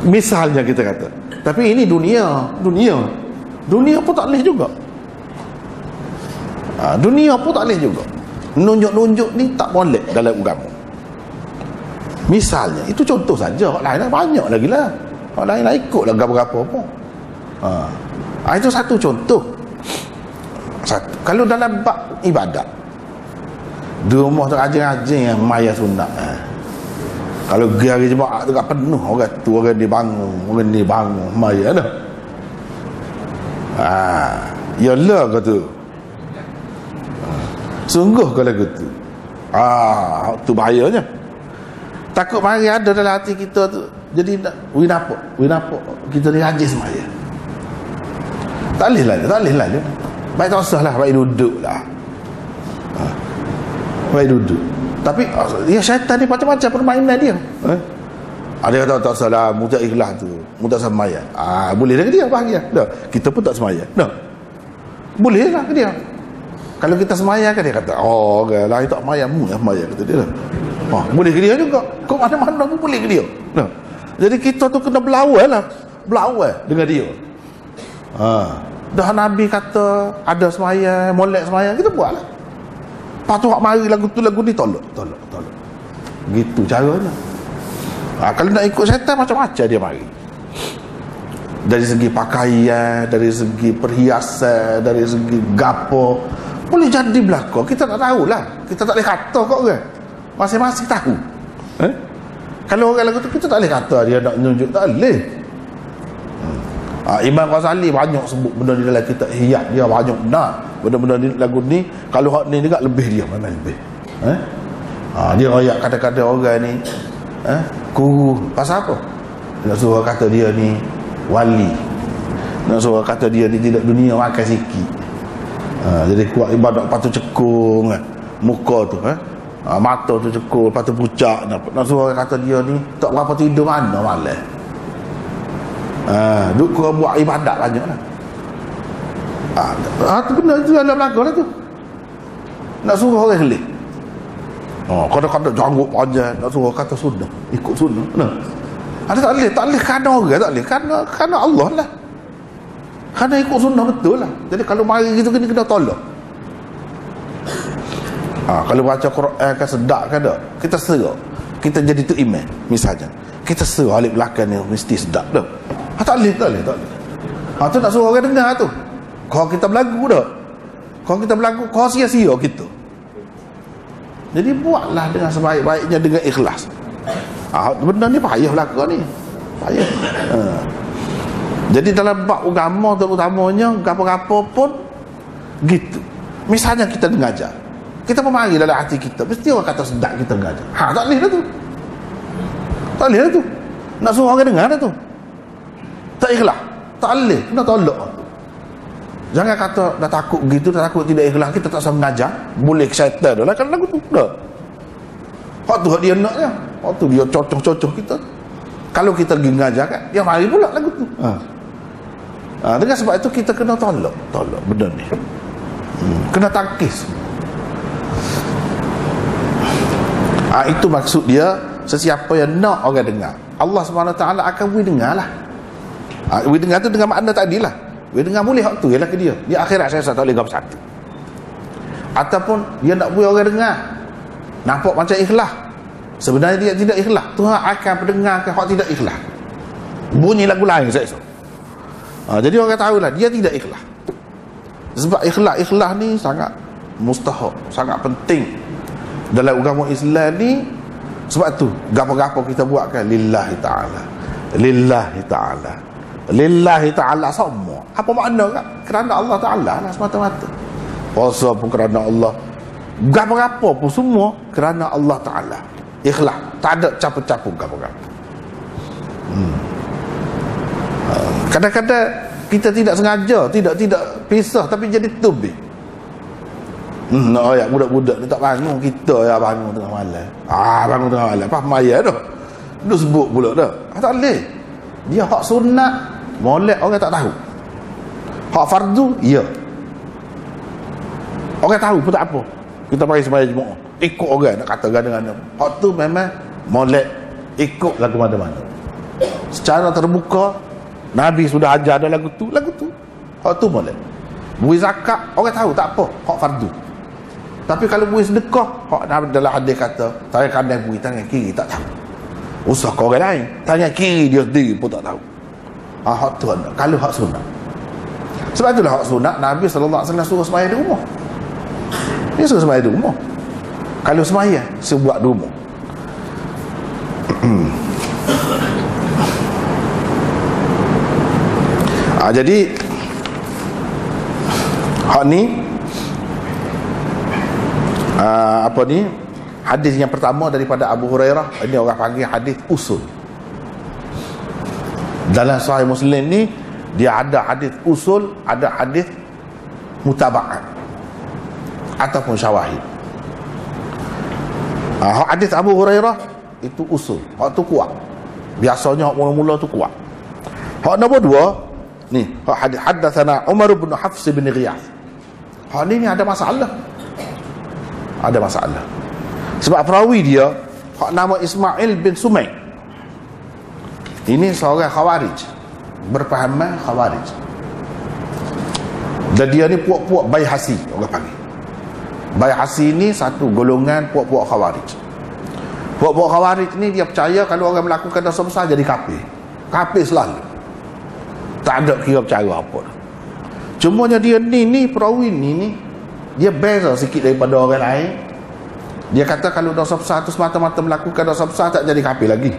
[SPEAKER 1] Misalnya kita kata. Tapi ini dunia pun tak boleh juga. Dunia pun tak boleh juga. Nunjuk-nunjuk ni tak boleh dalam agama. Misalnya, itu contoh saja. Orang lain banyak lagi lah. Orang lain ikut lah berapa pun. Itu satu contoh. Kalau dalam bab ibadat, di rumah tu rajin-rajin yang maya sunat. Kalau hari Jumaat tu kat penuh orang tu, orang ni bangun maya dah. Yalah kata. Sungguh kalau gitu. Tu bahayanya. Takut mari ada dalam hati kita tu, jadi nak winapok kita ni rajin semaya. Tak boleh lah. Baik tak usah lah, baik duduk lah. Baik duduk. Tapi ya syaitan ni macam-macam permainan dia. Ada kata tak salah, mudah ikhlas tu, mudah semaya. Boleh dah ke dia bahagia. Dah, kita pun tak semaya. Dah. Boleh lah ke dia. Kalau kita semaya kan dia kata, lain tak semaya, semaya kata dia. Boleh ke dia juga. Kau mana-mana pun boleh ke dia. Dah. Jadi kita tu kena berlawan dengan dia. Dah Nabi kata ada semaya, molek semaya, kita buat lah. Lepas tu mari lagu ni tolak. Gitu caranya. Kalau nak ikut syaitan macam-macam dia mari. Dari segi pakaian, dari segi perhiasan, dari segi gapo, boleh jadi belaka. Kita tak tahulah. Kita tak boleh kata kok orang. Masing-masing tahu. Kalau orang lagu tu kita tak boleh kata dia nak tunjuk, tak boleh. Imam Ghazali banyak sebut benda ni dalam kitab Hiyat dia, banyak benar benda-benda ni lagu ni. Kalau hak ni juga lebih dia, memang lebih. Dia royak kadang-kadang orang ni guru pasal apa? Nak suruh kata dia ni wali, nak suruh kata dia ni tidak dunia makan sikit. Jadi kuat ibadat patut cekung muka tu, mata tu cekung, patut pucak. Nak suruh kata dia ni tak berapa tidur mana malam. Duk kau buat ibadat banyak lah. Tu benda tu dalam belakang lah tu. Nak suruh orang kelih. Kadang-kadang janggut panjang, nak suruh kata sunnah, ikut sunnah. Ada tak boleh kerana orang, tak boleh kerana Allah lah. Kerana ikut sunnah betul lah. Jadi kalau mari gitu kena tolak. Kalau baca Quran kan sedap kan tak? Kita serah. Kita jadi tu iman misalnya. Kita serah alik belakang ni mesti sedap dah. Tak boleh. Tu nak suruh orang dengar tu. Kalau kita berlagu dah. Kalau kita berlagu, kau sia-sia kita. Jadi buatlah dengan sebaik-baiknya, dengan ikhlas. Benda ni payah belaka ni. Payah. Jadi dalam bab agama terutamanya, apa-apa pun gitu. Misalnya kita mengajar, kita memari dalam hati kita, mesti orang kata sedap kita mengajar. Tak boleh dah tu. Tak boleh dah tu. Nak suruh orang dengar dah tu. Tak ikhlas. Tak boleh. Kena tolak. Jangan kata dah takut begitu, dah takut tidak ikhlas, kita tak usah mengajar. Boleh ke syaitan dah lah. Kan lagu tu dah. Hak tu hak dia naknya. Hak tu dia cocoh-cocoh kita. Kalau kita pergi mengajar kan, dia mari pula lagu tu. Dengan sebab itu kita kena tolak benda ni. Kena tangkis. Itu maksud dia, sesiapa yang nak orang dengar, Allah SWT akan dengar lah. Dengar tu dengan makna tadi lah. Dengar boleh hak tu ialah ke dia. Di akhirat saya tak boleh gap satu. Ataupun dia nak buat orang dengar, nampak macam ikhlas, sebenarnya dia tidak ikhlas. Tuhan akan pendengarkan hak tidak ikhlas. Bunyi lagu lain saya. Jadi orang tahulah dia tidak ikhlas. Sebab ikhlas ni sangat mustahak, sangat penting dalam agama Islam ni. Sebab tu gapo-gapo kita buatkan lillahi ta'ala. Lillahi ta'ala semua. Apa makna kan? Kerana Allah Ta'ala lah semata-mata. Puasa pun kerana Allah, gapo-gapo pun semua kerana Allah Ta'ala. Ikhlas, tak ada campur-campur gapo-gapo. Kadang-kadang kita tidak sengaja, tidak pisah, tapi jadi tubik. Nak ayat budak-budak ni tak bangun, kita ya bangun tengah malam. Bangun tengah malam, apa maya dah. Dia sebut pula dah. Tak boleh. Dia hak sunat, molek orang tak tahu. Hak fardu, ya. Orang tahu pun tak apa. Kita pergi sembahyang Jumaat, ikut orang nak kata ganda-ganda. Hak tu memang molek, ikut lagu mana-mana. Secara terbuka, Nabi sudah ajar ada lagu tu. Hak tu molek. Bui zakat, orang tahu tak apa, hak fardu. Tapi kalau bui sedekah, hak dalam hadis kata, tangan kanan bui, tangan kiri tak tahu. Usah kau orang lain, tangan kiri dia sendiri pun tak tahu. Hak tu kalau hak sunat. Sebab itulah hak sunat Nabi SAW suruh sembahyang di rumah. Dia suruh sembahyang di rumah. Kalau sembahyang, suruh buat di rumah. Jadi hak ni apa ni, Hadis yang pertama daripada Abu Hurairah, ini orang panggil hadis usul. Dalam Sahih Muslim ni dia ada hadis usul, ada hadis mutaba'at ataupun syawahid. Hadis Abu Hurairah itu usul, hak tu kuat. Biasanya hak mula-mula tu kuat. Hak nombor dua ni, hak hadis haddatsana Umar bin Hafs bin Ghiyath. Hak ni ada masalah. Ada masalah. Sebab perawi dia hak nama Ismail bin Sumay. Ini seorang Khawarij, berpahaman Khawarij. Dan dia ni puak-puak Baihasi, orang panggil. Baihasi ni satu golongan puak-puak Khawarij. Puak-puak Khawarij ni dia percaya kalau orang melakukan dosa besar jadi kafir. Kafir selalu. Tak ada kira percaya apa. Cumanya dia ni perawi ni dia beza sikit daripada orang lain. Dia kata kalau dosa besar tu semata-mata melakukan dosa besar tak jadi kafir lagi.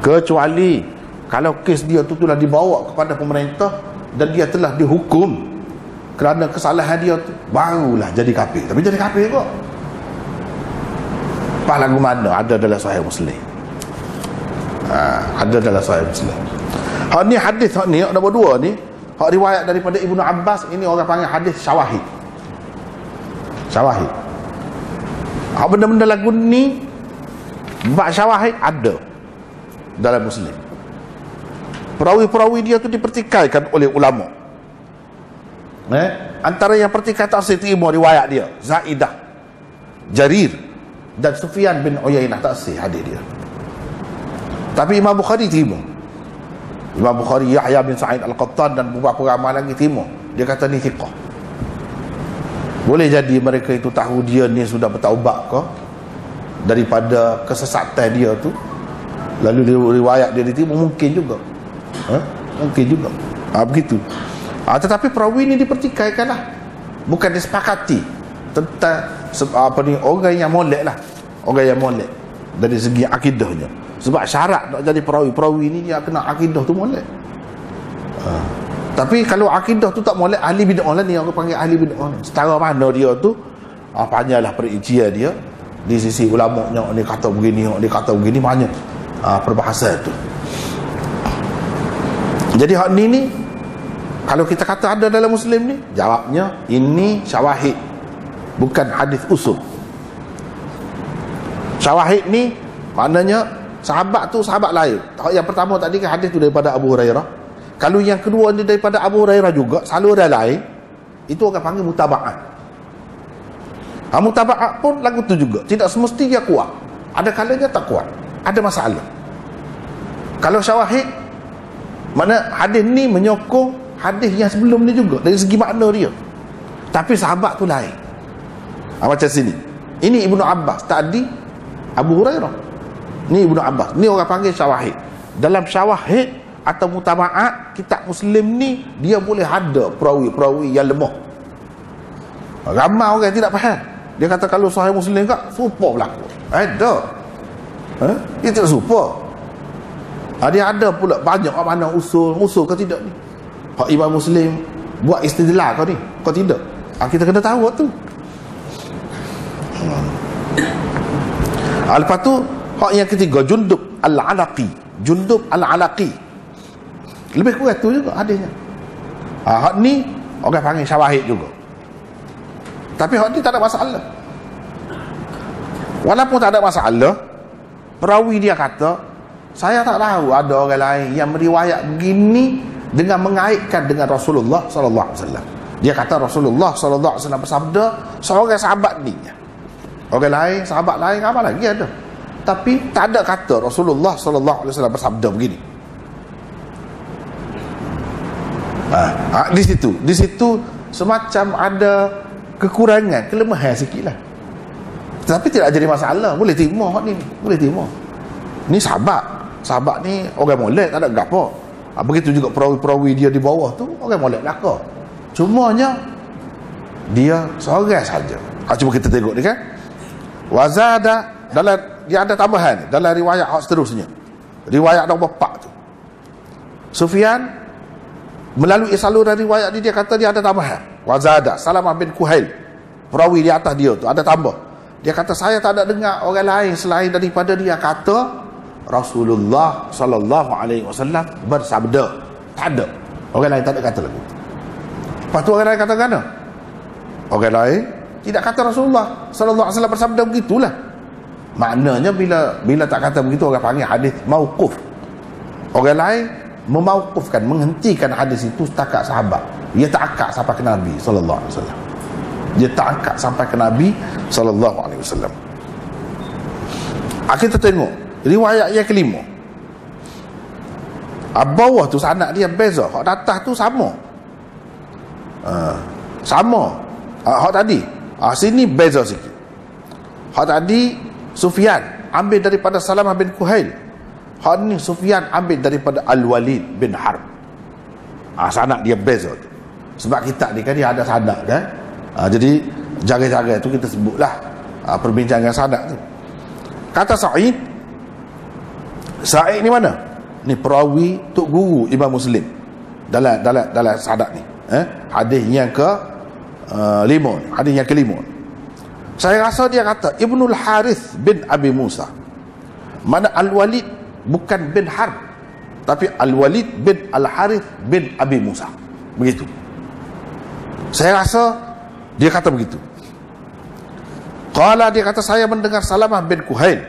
[SPEAKER 1] Kecuali kalau kes dia tu telah dibawa kepada pemerintah dan dia telah dihukum kerana kesalahan dia tu, barulah jadi kafir. Tapi jadi kafir kok. Pas lagu mana ada dalam Sahih Muslim. Ada dalam Sahih Muslim. Hak ni hadis hak ni nombor dua ni, hak riwayat daripada Ibnu Abbas, ini orang panggil hadis syawahid. Syawahid. Hak benda-benda lagu ni bab syawahid ada dalam Muslim. Perawi-perawi dia tu dipertikaikan oleh ulama. Antara yang pertikaian tak saya terima riwayat dia, Zaidah, Jarir dan Sufyan bin Uyainah tak sah hadis dia. Tapi Imam Bukhari terima. Imam Bukhari, Yahya bin Sa'id Al-Qattan dan beberapa ramai lagi terima. Dia kata ni thiqah. Boleh jadi mereka itu tahu dia ni sudah bertaubat ke daripada kesesatan dia tu, lalu riwayat dia diterima, mungkin juga. Mungkin juga. Begitu. Tetapi perawi ni dipertikaikan lah, bukan disepakati tentang apa ni, orang yang molek lah, orang yang molek dari segi akidahnya. Sebab syarat nak jadi perawi ni dia kena akidah tu molek. Tapi kalau akidah tu tak molek, ahli bid'ah lah ni, orang panggil ahli bid'ah ni. Setara mana dia tu, panjanglah perincian dia di sisi ulama, ni kata begini, ni kata begini, banyak perbahasan tu. Jadi hak ni kalau kita kata ada dalam Muslim ni, jawabnya ini syawahid, bukan hadis usul. Syawahid ni maknanya sahabat tu sahabat lain. Yang pertama tadi kan hadis tu daripada Abu Hurairah. Kalau yang kedua ni daripada Abu Hurairah juga, saluran lain, itu orang panggil mutaba'at. Mutaba'at pun lagu tu juga tidak semestinya kuat. Ada kalanya tak kuat, ada masalah. Kalau syawahid, mana hadis ni menyokong hadis yang sebelum ni juga dari segi makna dia, tapi sahabat tu lain. Macam sini, ini Ibnu Abbas, tadi Abu Hurairah, ni Ibnu Abbas, ni orang panggil syawahid. Dalam syawahid atau mutaba'at kitab Muslim ni, dia boleh ada perawi-perawi yang lemah. Ramai orang tidak faham. Dia kata kalau Sahih Muslim kat serupa berlaku. Ada. Dia tidak serupa. Dia ada pula banyak mana usul ke tidak ni. Hak Imam Muslim buat istidlal kau ni, kau tidak. Kita kena tahu tu. Lepas tu hak yang ketiga, Jundub Al-Alaqi. Jundub Al-Alaqi lebih kurang tu juga hadisnya. Hak ni orang panggil syawahid juga. Tapi hak ni tak ada masalah. Walaupun tak ada masalah, perawi dia kata, saya tak tahu ada orang lain yang meriwayat begini dengan mengaitkan dengan Rasulullah sallallahu alaihi wasallam. Dia kata Rasulullah sallallahu alaihi wasallam bersabda, seorang sahabat ni. Orang lain, sahabat lain apa lagi ada. Tapi tak ada kata Rasulullah sallallahu alaihi wasallam bersabda begini. Di situ semacam ada kekurangan, kelemahan sikitlah. Tapi tidak jadi masalah, boleh terima hak ni, boleh terima. Ni sahabat ni orang molek, tak ada gapo. Begitu juga perawi-perawi dia di bawah tu orang molek belaka. Cumanya dia seorang saja. Cuba kita tengok ni kan. Wazada, dalam dia ada tambahan dalam riwayat hak seterusnya. Riwayat nombor 4 tu. Sufyan melalui saluran riwayat dia kata dia ada tambahan. Wazada, Salamah bin Kuhail, perawi di atas dia tu ada tambah. Dia kata saya tak ada dengar orang lain selain daripada dia kata Rasulullah sallallahu alaihi wasallam bersabda. Tak ada. Orang lain tak ada kata lagi. Lepas tu orang lain kata mana? Orang lain tidak kata Rasulullah sallallahu alaihi wasallam bersabda, begitulah. Maknanya bila tak kata begitu, orang panggil hadis mauquf. Orang lain memauqufkan, menghentikan hadis itu setakat sahabat. Dia tak akak sampai ke Nabi sallallahu alaihi wasallam. Dia tak angkat sampai ke Nabi sallallahu alaihi wasallam. Kita tengok riwayat yang kelima. Bawah tu sanad dia beza, hak atas tu sama. Sama. Hak tadi, sini beza sikit. Hak tadi Sufyan ambil daripada Salamah bin Kuhail. Hak ni Sufyan ambil daripada Al-Walid bin Harb. Sanad dia beza tu. Sebab kitab ni kan dia ada sanad kan. Jadi jaga-jaga tu kita sebutlah perbincangan sanad tu. Kata Sa'id ni mana? Ni perawi tok guru Imam Muslim dalam sanad ni. Hadis yang ke 5, hadis yang kelima. Saya rasa dia kata Ibnul Harith bin Abi Musa. Mana Al-Walid bukan bin Harb, tapi Al-Walid bin Al-Harith bin Abi Musa. Begitu. Saya rasa dia kata begitu. Qala, dia kata saya mendengar Salamah bin Kuhail.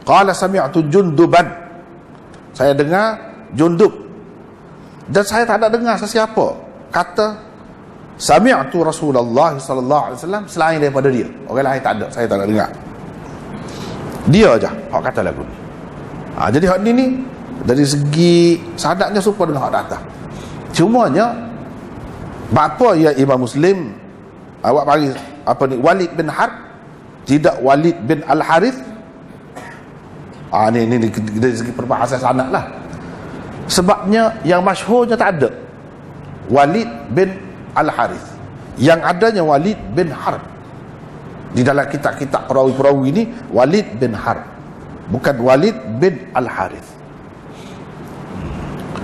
[SPEAKER 1] Qala sami'tu Junduban. Saya dengar Jundub. Dan saya tak ada dengar sesiapa kata sami'tu Rasulullah sallallahu alaihi wasallam selain daripada dia. Orang lain tak ada, saya tak ada dengar. Dia aja hak kata lagu ni. Jadi hak ni dari segi sanadnya serupa dengan hak atas. Cumanya bapa ya Imam Muslim awak bagi apa ni Walid bin Harb, tidak Walid bin Al-Harith. Ni dari segi perbahasan sanad lah. Sebabnya yang masyhurnya tak ada Walid bin Al-Harith. Yang adanya Walid bin Harb. Di dalam kitab-kitab perawi-perawi ini Walid bin Harb, bukan Walid bin Al-Harith.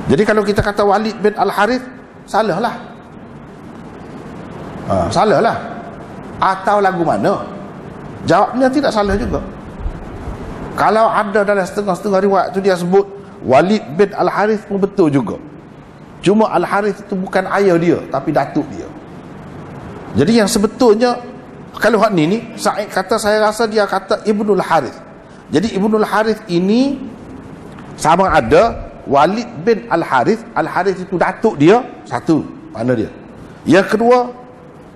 [SPEAKER 1] Jadi kalau kita kata Walid bin Al-Harith, salah lah. Salah lah. Atau lagu mana? Jawabnya tidak salah juga. Kalau ada dalam setengah-setengah riwayat tu dia sebut Walid bin Al-Harith pun betul juga. Cuma Al-Harith itu bukan ayah dia, tapi datuk dia. Jadi yang sebetulnya kalau hak ni Sa'id kata, saya rasa dia kata Ibnul Harith. Jadi Ibnul Harith ini sama ada Walid bin Al-Harith. Al-Harith itu datuk dia, satu, mana dia. Yang kedua,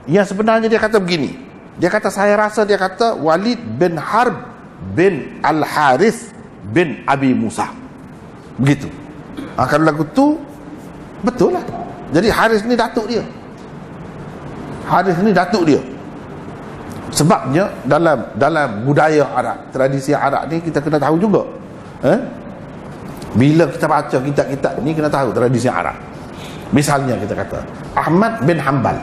[SPEAKER 1] yang sebenarnya dia kata begini. Dia kata saya rasa dia kata Walid bin Harb bin Al-Harith bin Abi Musa. Begitu. Kalau lagu tu betul lah. Jadi Harith ni datuk dia. Harith ni datuk dia. Sebabnya dalam budaya Arab, tradisi Arab ni kita kena tahu juga. Bila kita baca kitab-kitab ni kena tahu tradisi Arab. Misalnya kita kata Ahmad bin Hanbal.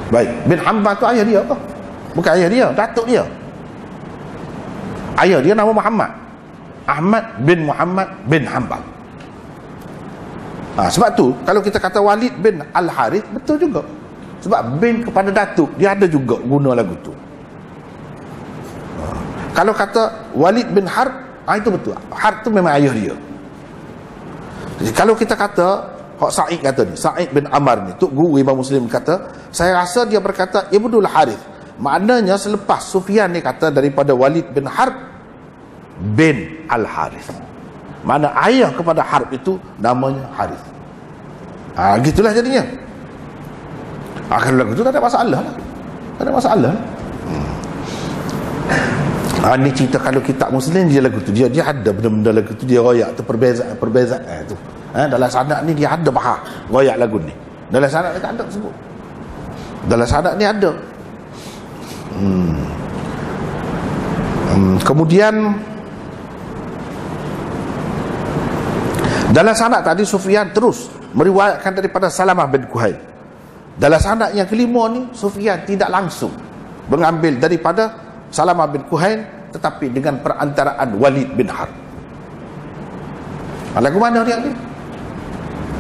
[SPEAKER 1] Baik, bin Hanbal tu ayah dia apa? Bukan ayah dia, datuk dia. Ayah dia nama Muhammad. Ahmad bin Muhammad bin Hanbal. Sebab tu kalau kita kata Walid bin Al-Harith betul juga. Sebab bin kepada datuk, dia ada juga guna lagu tu. Kalau kata Walid bin Harb, itu betul. Harb tu memang ayah dia. Jadi kalau kita kata hak Sa'id kata ni, Sa'id bin Amar ni, tok guru Imam Muslim kata, saya rasa dia berkata Ibnul Harith. Maknanya selepas Sufyan ni kata daripada Walid bin Harb bin Al-Harith. Mana ayah kepada Harb itu namanya Harith. Gitulah jadinya. Kalau lagu tu tak ada masalah lah. Tak ada masalah lah. Ni cerita kalau kitab Muslim dia lagu tu, dia ada benda-benda lagu tu, dia royak tu perbezaan tu. Dalam sanad ni dia ada bahas royak lagu ni. Dalam sanad ni tak ada sebut. Dalam sanad ni ada. Kemudian dalam sanad tadi Sufyan terus meriwayatkan daripada Salamah bin Kuhail. Dalam sanad yang kelima ni Sufyan tidak langsung mengambil daripada Salamah bin Kuhail, tetapi dengan perantaraan Walid bin Harb. Lagu mana dia ni?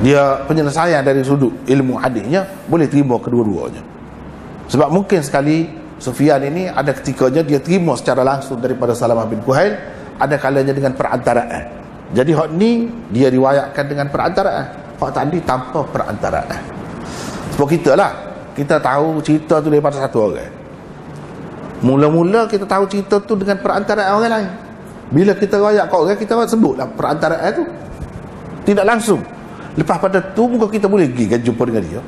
[SPEAKER 1] Dia penyelesaian dari sudut ilmu hadisnya boleh terima kedua-duanya. Sebab mungkin sekali Sufyan ini ada ketikanya dia terima secara langsung daripada Salamah bin Kuhail, ada kalanya dengan perantaraan. Jadi hak ni dia riwayatkan dengan perantaraan, hak tadi tanpa perantaraan. Sebab kita lah, kita tahu cerita tu daripada satu orang. Mula-mula kita tahu cerita tu dengan perantaraan orang lain. Bila kita riwayat kat orang, kita sebutlah perantaraan tu tidak langsung. Lepas pada tu muka kita boleh pergi kan jumpa dengan dia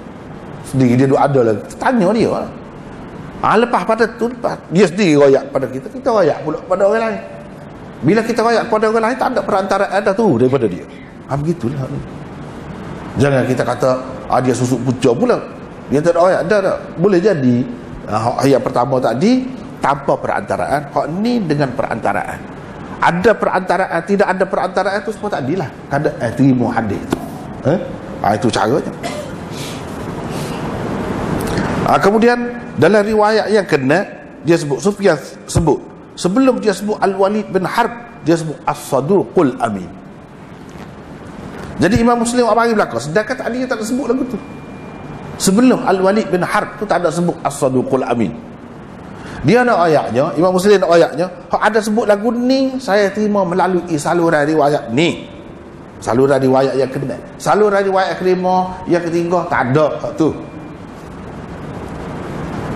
[SPEAKER 1] sendiri, dia ada lagi, tanya dia lah. Lepas pada tu dia sendiri royak pada kita, kita royak pula pada orang lain. Bila kita royak pada orang lain, tak ada perantaraan ada tu daripada dia. Begitulah ni. Jangan kita kata dia susuk pucuk pula, dia tak ada royak. Ada boleh jadi yang pertama tadi tanpa perantaraan, hak ni dengan perantaraan. Ada perantaraan, tidak ada perantaraan tu semua tadilah kada terima hadis tu. Itu caranya. Kemudian dalam riwayat yang kena, dia sebut, Sufyan sebut, sebelum dia sebut Al-Walid bin Harb, dia sebut As-Saduqul Amin. Jadi Imam Muslim bagi belakang, sedangkan tadi dia tak ada sebut lagu tu. Sebelum Al-Walid bin Harb tu tak ada sebut As-Saduqul Amin. Dia nak ayatnya, Imam Muslim nak ayatnya, ada sebut lagu ni saya terima melalui saluran riwayat ni, saluran riwayat yang kena. Saluran riwayat kelima, yang ketiga tak ada tu.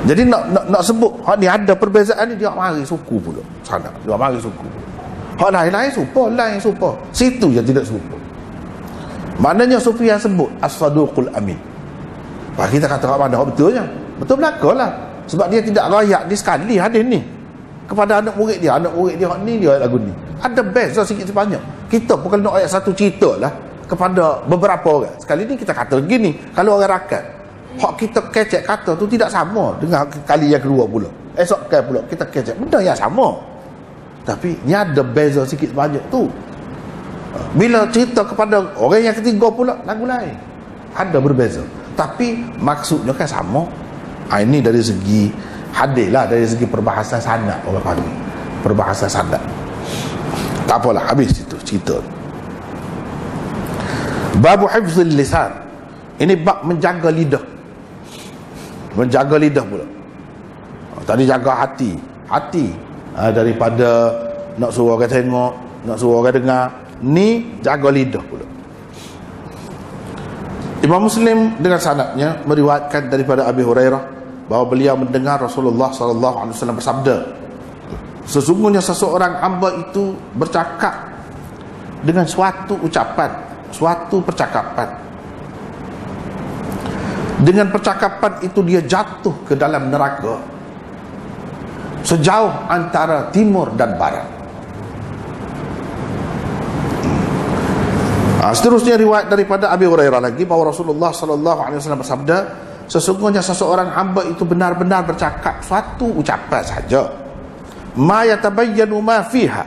[SPEAKER 1] Jadi nak sebut hak ni ada perbezaan ni, dia mari suku pula sana, dia mari suku. Hak lain-lain serupa, lain serupa, situ yang tidak serupa. Maknanya Sufyan sebut As-Saduqul Amin. Kita kata hak mana hak betulnya, betul belakalah. Sebab dia tidak rayak di sekali hadis ni kepada anak murid dia hak ni dia lagu ni. Ada beza sikit sebanyak. Kita bukan nak ayat satu cerita lah kepada beberapa orang. Sekali ni kita kata begini, kalau orang rakat, hak kita kecek kata tu tidak sama dengan kali yang kedua pula. Esok kali pula kita kecek benda yang sama, tapi ni ada beza sikit sebanyak tu. Bila cerita kepada orang yang ketiga pula, lagu lain, ada berbeza, tapi maksudnya kan sama. Ini dari segi hadis lah, dari segi perbahasan sanad orang panggil, perbahasan sanad. Tak apalah, habis itu cerita. Babu hifzil lisan, ini bab menjaga lidah. Menjaga lidah pula. Tadi jaga hati daripada nak suruh orang tengok, nak suruh orang dengar. Ni jaga lidah pula. Imam Muslim dengan sanadnya meriwayatkan daripada Abi Hurairah bahawa beliau mendengar Rasulullah SAW bersabda, sesungguhnya seseorang hamba itu bercakap dengan suatu ucapan, suatu percakapan. Dengan percakapan itu dia jatuh ke dalam neraka sejauh antara timur dan barat. Seterusnya riwayat daripada Abi Hurairah lagi bahawa Rasulullah SAW bersabda, sesungguhnya seseorang hamba itu benar-benar bercakap suatu ucapan saja, ma yatabayyanu ma fiha,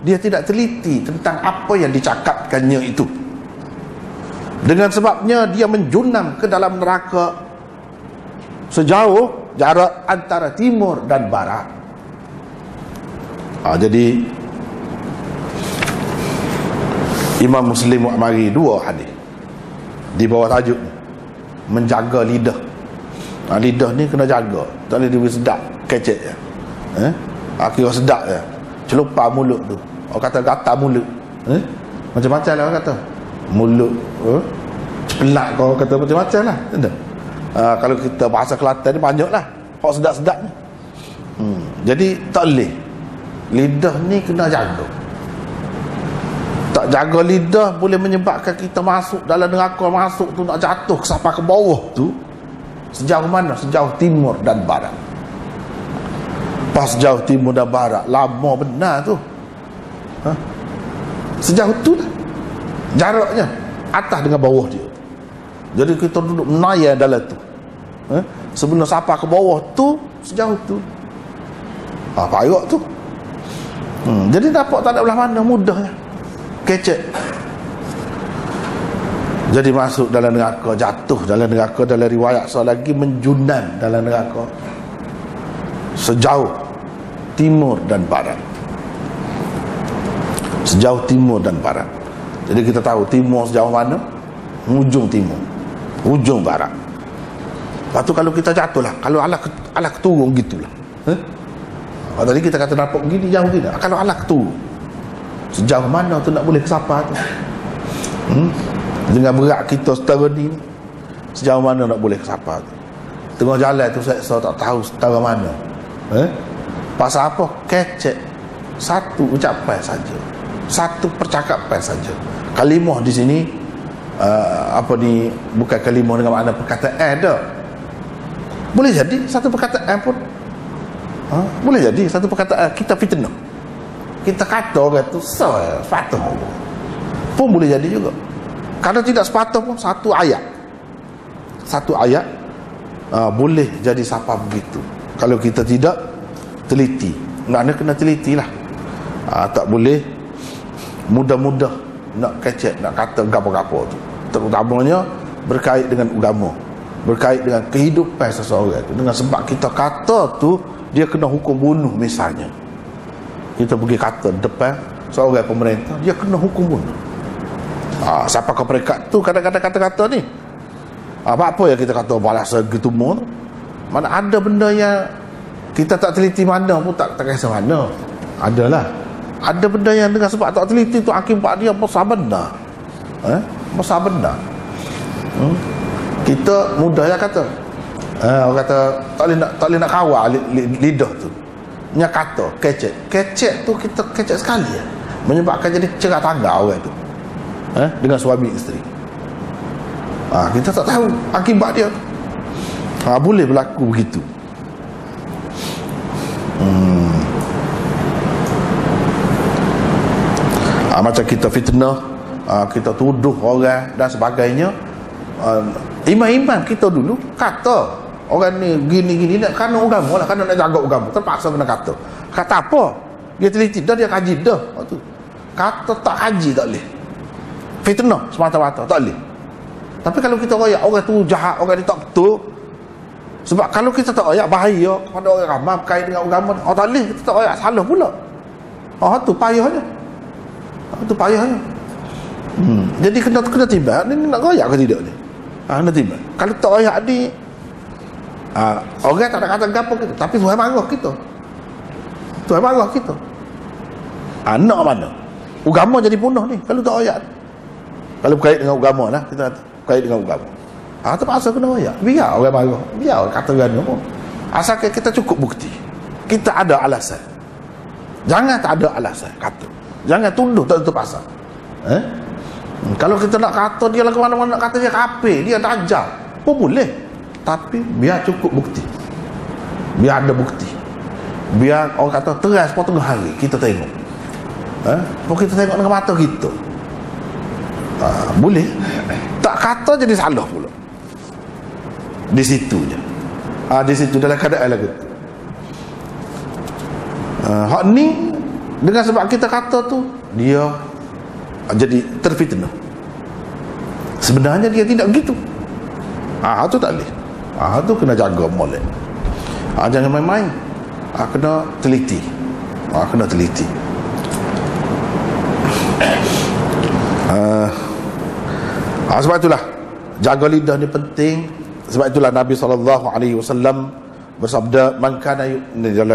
[SPEAKER 1] dia tidak teliti tentang apa yang dicakapkannya itu. Dengan sebabnya dia menjunam ke dalam neraka sejauh jarak antara timur dan barat. Jadi Imam Muslim mari dua hadis di bawah tajuk ni, menjaga lidah. Lidah ni kena jaga, tak boleh dia sedap kecek je. Kira sedap je, celupar mulut tu. Orang kata gatal mulut. Macam-macam lah orang kata. Mulut cepelak kau kata macam-macam lah. Kalau kita bahasa Kelantan ni banyak lah hak sedap-sedap ni. Jadi tak boleh, lidah ni kena jaga. Tak jaga lidah boleh menyebabkan kita masuk dalam neraka. Masuk tu nak jatuh sampai ke bawah tu sejauh mana? Sejauh timur dan barat. Pas sejauh timur dan barat, lama benar tu. Sejauh tu lah jaraknya, atas dengan bawah dia. Jadi kita duduk menayar dalam tu. Sebelum sampai ke bawah tu, sejauh tu. Payah tu. Jadi dapat tak ada belah mana, mudahnya kecek. Jadi masuk dalam neraka, jatuh dalam neraka. Dalam riwayat soal lagi menjunan dalam neraka sejauh timur dan barat. Sejauh timur dan barat. Jadi kita tahu timur sejauh mana, ujung timur, ujung barat. Lepas tu kalau kita jatuh lah, kalau Allah keturun gitulah. Tadi kita kata nampak begini, jauh begini. Kalau Allah keturun, sejauh mana tu nak boleh kesapa tu? Dengan berat kita setara ni, sejauh mana nak boleh kesapa tu? Tengah jalan tu saya tak tahu setara mana. Pasal apa? Kecek satu ucapan saja, satu percakapan saja. Kalimah di sini bukan kalimah dengan makna perkataan dah. Boleh jadi satu perkataan pun, boleh jadi satu perkataan kita fitnah, kita kata orang tu sepatah pun boleh jadi juga. Kalau tidak sepatah pun satu ayat boleh jadi siapa begitu. Kalau kita tidak teliti, maknanya kena teliti lah. Tak boleh mudah-mudah nak kecek, nak kata gapo-gapo tu, terutamanya berkait dengan agama, berkait dengan kehidupan seseorang tu. Dengan sebab kita kata tu, dia kena hukum bunuh misalnya. Kita pergi kata depan seorang pemerintah, dia kena hukum bunuh. Siapa ke peringkat tu kadang-kadang kata-kata ni. Apa yang kita kata balas segitu tu? Mana ada benda yang kita tak teliti mana pun tak kisah mana. Adalah. Ada benda yang dengan sebab tak teliti tu akibat dia besar benda. Besar benda. Kita mudah ya kata. Orang kata tak boleh nak kawal lidah tu. Nya kata kecek tu kita kecek sekali ya. Menyebabkan jadi cerah tangga orang tu. Dengan suami isteri. Kita tak tahu akibat dia. Boleh berlaku begitu. Macam kita fitnah, kita tuduh orang dan sebagainya. Imam-imam kita dulu kata orang ni gini-gini nak kena agama lah, kena nak jaga agama, terpaksa kena kata apa? Dia teliti dah, dia kaji dah. Kata tak kaji tak boleh, fitnah semata-mata tak boleh. Tapi kalau kita royak orang tu jahat, orang ni tak betul, sebab kalau kita tak royak bahaya pada orang ramai berkait dengan agama. Tak boleh, kita tak royak salah pula. Tu payahnya. Itu payahnya. Jadi kena tiba ni nak royak ke tidak ni? Kena tiba. Kalau tak royak ni, orang tak nak kata apa kita, tapi Tuhan marah kita. Tuhan marah kita. Nak mana? Agama jadi punah ni kalau tak royak. Kalau berkait dengan agama lah, kita berkait dengan agama. Terpaksa kena royak. Biar orang marah, biar orang kata gana pun. Asalkan kita cukup bukti, kita ada alasan. Jangan tak ada alasan kata. Jangan tuduh tak tutup asal. Kalau kita nak kata dia lah ke mana-mana, nak kata dia kafir, dia dajjal pun boleh. Tapi biar cukup bukti, biar ada bukti, biar orang kata teras potong hari kita tengok. Pun kita tengok dengan mata kita. Boleh. Tak kata jadi salah pula. Di situ je. Di situ dalam keadaan lagu tu. Hak ni dengan sebab kita kata tu, dia jadi terfitnah. Sebenarnya dia tidak begitu. Tu tak boleh. Tu kena jaga molek. Jangan main-main. Kena teliti. Kena teliti. Sebab itulah jaga lidah ni penting. Sebab itulah Nabi SAW bersabda, man kana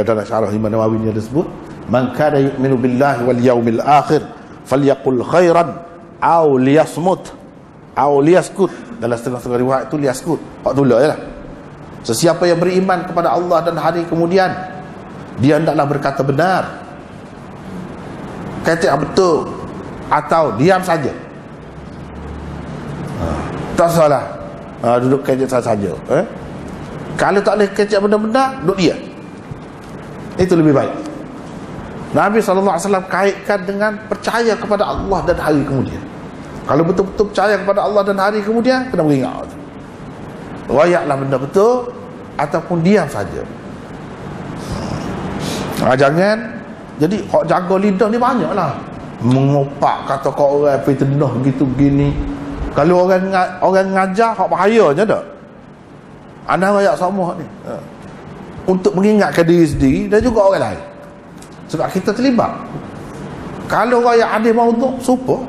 [SPEAKER 1] dalam syarah Imam Nawawi ni disebut, man kana yu'minu billahi wal yaumil akhir falyaqul khairan aw liyasmut aw liyaskut. Dalam setengah-setengah riwayat tu liyaskut. Hak tulah jelah. Sesiapa yang beriman kepada Allah dan hari kemudian, dia hendaklah berkata benar, kata betul, atau diam saja. Tak salah. Duduk kecek saja. Kalau tak boleh kecek benda-benda, duduk dia. Itu lebih baik. Nabi SAW kaitkan dengan percaya kepada Allah dan hari kemudian. Kalau betul-betul percaya kepada Allah dan hari kemudian, kena beringat. Royaklah benda betul ataupun diam saja. Jangan. Jadi hak jaga lidah ni banyaklah. Mengopak kata kau orang fitnah gitu begini. Kalau orang ngajar hak bahayanya dak. Anda royak semua ni. Untuk mengingatkan diri sendiri dan juga orang lain. Sebab kita terlibat. Kalau royak ada maudhu super,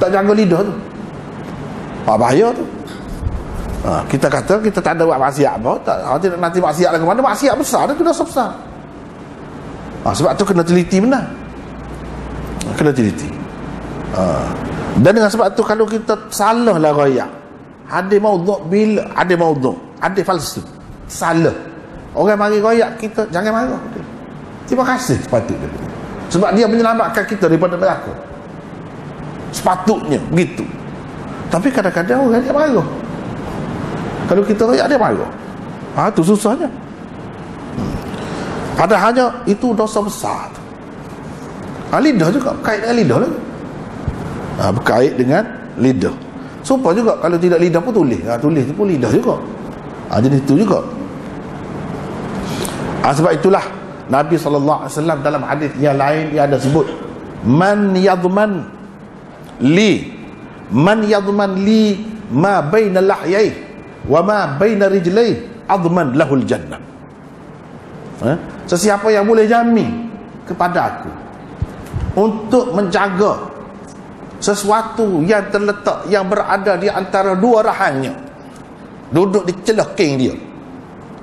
[SPEAKER 1] tak jaga lidah tu, bahaya tu. Kita kata kita tak ada buat maksiat apa, tak tidak nanti maksiat lagi mana, maksiat besar itu dosa besar. Sebab tu kena teliti benar. Kena teliti. Dan dengan sebab tu kalau kita salah lah royak, ada maudhu' bila ada maudhu', ada falsu, salah. Orang mari royak kita, jangan marah. Terima kasih sepatutnya. Sebab dia menyelamatkan kita daripada neraka. Sepatutnya begitu. Tapi kadang-kadang orang dia marah. Kalau kita royak dia marah. Itu susahnya. Padahalnya itu dosa besar. Lidah juga berkait dengan lidah lagi. Berkait dengan lidah. Supaya juga kalau tidak lidah pun tulis. Tulis tu pun lidah juga. Jenis itu juga. Sebab itulah Nabi SAW dalam hadis yang lain dia ada sebut, man yadman li ma baina lahyai wa ma baina rijlai adman lahul jannah. Sesiapa yang boleh jamin kepada aku untuk menjaga sesuatu yang terletak, yang berada di antara dua rahangnya, duduk di celah keng dia,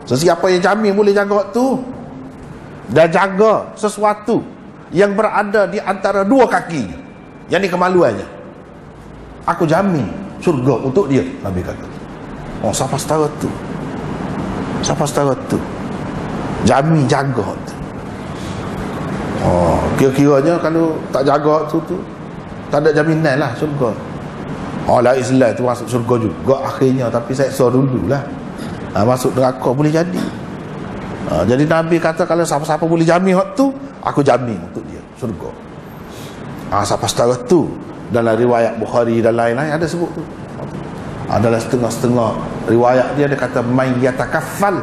[SPEAKER 1] sesiapa yang jamin boleh jaga tu dan jaga sesuatu yang berada di antara dua kakinya, yang ni kemaluannya, aku jamin syurga untuk dia. Nabi kata, siapa setara tu, siapa setara tu jamin jaga tu. Kira-kiranya kalau tak jaga tu tak ada jaminan lah syurga. La Islam tu masuk syurga juga akhirnya, tapi seksa dululah. Masuk neraka boleh jadi. Jadi Nabi kata kalau siapa-siapa boleh jamin hak tu, aku jamin untuk dia syurga. Siapa setara tu, dalam riwayat Bukhari dan lain-lain ada sebut tu. Dalam setengah-setengah riwayat dia kata man yatakaffal,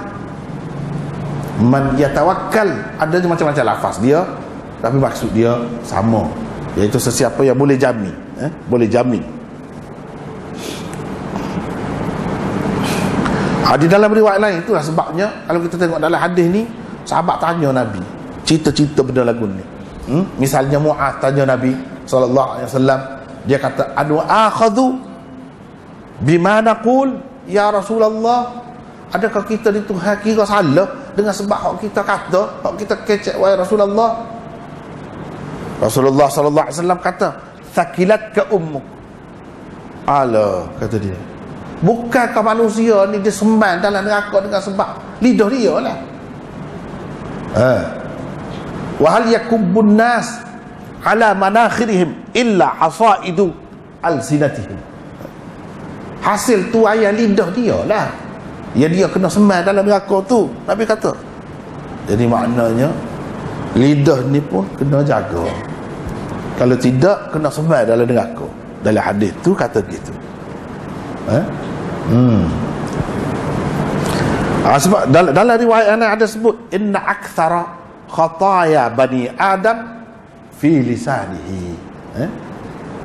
[SPEAKER 1] man yatawakkal, ada macam-macam lafaz dia, tapi maksud dia sama, iaitu sesiapa yang boleh jamin, boleh jamin. Di dalam riwayat lain, itulah sebabnya kalau kita tengok dalam hadis ni, sahabat tanya Nabi cerita-cerita benda lagu ni. Misalnya Mu'adh tanya Nabi SAW, dia kata, adu akhadhu bima naqul ya Rasulullah, adakah kita dituhan kira salah dengan sebab hak kita kata, hak kita kecek wahai Rasulullah? Rasulullah SAW kata, thaqilatka ummuk. Alah, kata dia, bukankah manusia ni dia semban dalam neraka dengan sebab lidah dia lah. Wa hal yakubbun nas ala manakhirihim illa hasaidu alsinatihim. Hasil tu ayat lidah dia lah, ya dia kena semban dalam neraka tu, Nabi kata. Jadi maknanya lidah ni pun kena jaga, kalau tidak kena semban dalam neraka. Dalam hadis tu kata gitu. Sebab dalam riwayat yang ada sebut, inna aktsara khataya bani Adam fi lisanihi.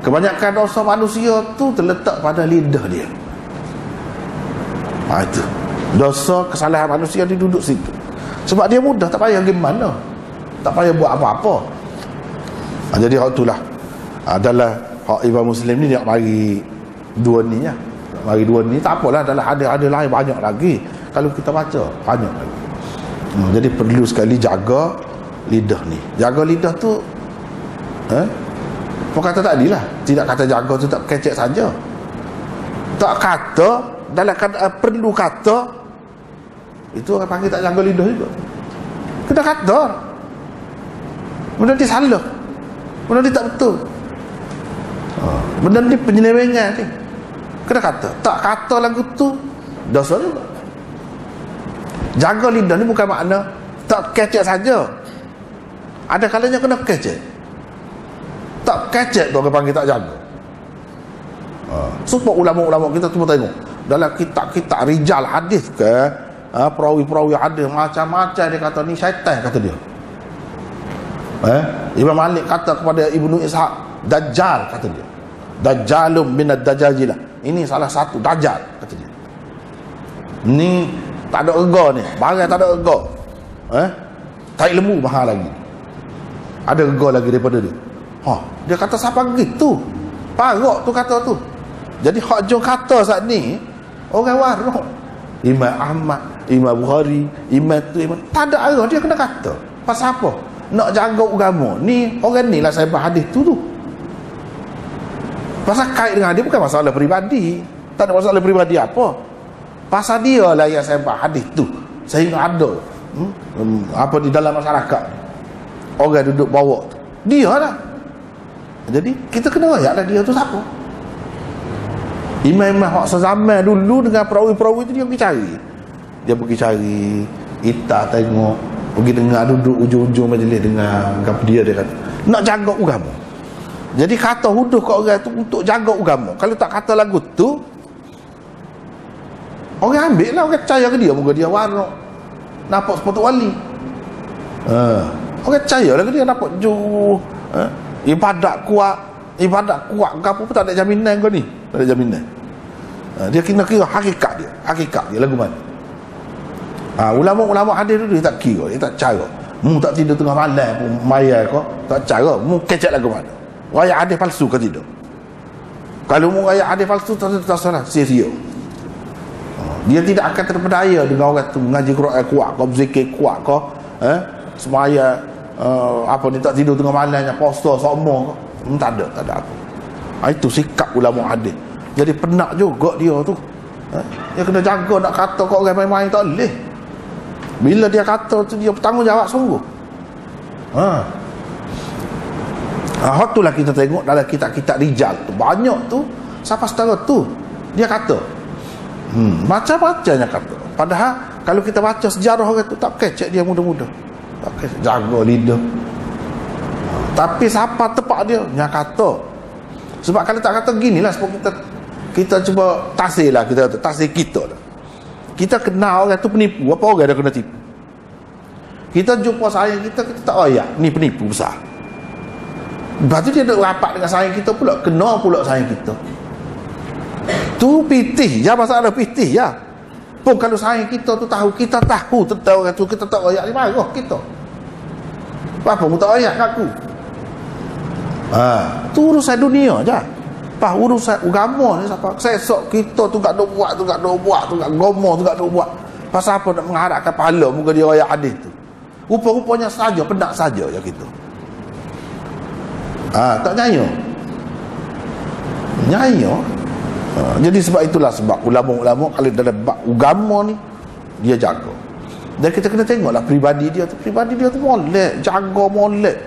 [SPEAKER 1] Kebanyakan dosa manusia tu terletak pada lidah dia. Itu dosa kesalahan manusia dia duduk situ. Sebab dia mudah, tak payah gimana, tak payah buat apa-apa. Jadi hak itulah adalah hak Imam Muslim ni, dia mari dua ni ya. Mari dua ni tak apalah, dalam hadis-hadis lain banyak lagi kalau kita baca, banyak lagi. Jadi perlu sekali jaga lidah ni. Jaga lidah tu apa kata tadi lah, tidak kata jaga tu tak kecek saja, tak kata dalam keadaan perlu kata, itu orang panggil tak jaga lidah juga. Kena kata benda ni salah, benda ni tak betul, benda ni penyelewengan ni, kena kata. Tak kata lagu tu dosa juga. Jaga lidah ni bukan makna tak kecek saja, ada kalanya kena kecek. Tak kecek tu orang panggil tak jaga. Supaya ulama-ulama kita cuma tengok dalam kitab-kitab rijal hadis ke, perawi-perawi hadis macam-macam, dia kata ni syaitan, kata dia. Imam Malik kata kepada Ibnu Ishaq, dajjal, kata dia. Dajjalum minad dajajilah. Ini salah satu dajjal, kata dia. Ni tak ada rega ni, barang tak ada rega. Tai lembu mahal lagi, ada rega lagi daripada dia. Dia kata siapa gitu, parok tu kata tu. Jadi hak jom kata saat ni, Orang warok. Imam Ahmad, Imam Bukhari, Imam tu, Imam. Tak ada arah dia kena kata. Pasal apa? Nak jaga agama. Ni, orang ni lah saya hadis tu. Pasal kait dengan dia bukan masalah peribadi. Tak ada masalah peribadi apa. Pasal dia lah yang saya hadis tu. Sehingga ada apa di dalam masyarakat. Orang duduk bawa tu. Dia lah. Jadi kita kena rakyat lah dia tu siapa. Imam-imam hak sezaman dulu dengan perawi-perawi tu dia pergi cari. Dia pergi cari, kita tengok, pergi dengar, duduk ujung-ujung majlis dengar apa dia kata. Nak jaga agama. Jadi kata huduh kat orang tu untuk jaga agama. Kalau tak kata lagu tu, orang ambil lah, orang percaya ke dia. Moga dia warak, nampak sepatu wali. Orang percaya lah ke dia, nampak ibadat kuat ke apa pun tak ada jaminan kau ni. Tak ada jaminan. Dia kira hakikat dia lagu mana. Ulama-ulama hadis tu dia tak kira, dia tak cara. Mu tak tidur tengah malam pun mayar kau, tak cara. Mu kecek lagu mana. Raya hadis palsu ke tidak? Kalau mu raya hadis palsu tak salah, sia-sia. Dia tidak akan terpedaya dengan orang tu ngaji Quran kuat kau, berzikir kuat kau, semaya apa ni tak tidur tengah malamnya, poster semua kau. Tak ada apa. Itu sikap ulama hadis. Jadi penat juga dia tu. Dia kena jaga nak kata kau orang main-main tak boleh. Bila dia kata tu dia bertanggungjawab sungguh. Itulah kita tengok dalam kitab-kitab rijal tu banyak tu siapa setara tu dia kata. Macam-macamnya kata. Padahal kalau kita baca sejarah orang tu tak kecek dia muda-muda. Tak kecek, jaga lidah. Tapi siapa tepat dia? Yang kata. Sebab kalau tak kata ginilah, sebab kita cuba tasir lah, kita tasir kita lah. Kita kenal orang tu penipu, apa orang dia kena tipu. Kita jumpa sayang kita tak ayak, ni penipu besar. Lepas tu dia nak rapat dengan sayang kita pula, kenal pula sayang kita. Tu pitih, ya masalah pitih ya. Pun kalau sayang kita tu tahu, kita tahu tentang orang tu, kita tak ayak, dia marah kita. Apa mu tak ayak kat aku? Tu urusan dunia je. Pas urusan agama ni siapa? Sesok kita tu gak dok buat, tu gak gomo, tu gak dok buat. Pasal apa nak mengharapkan pahala muka dia ayat hadis tu. Rupa-rupanya saja pendak saja ya kita. Tak nyanyo. Jadi sebab itulah sebab ulama-ulama kalau dalam bab agama ni dia jaga. Dan kita kena tengoklah pribadi dia tu molek, jaga molek.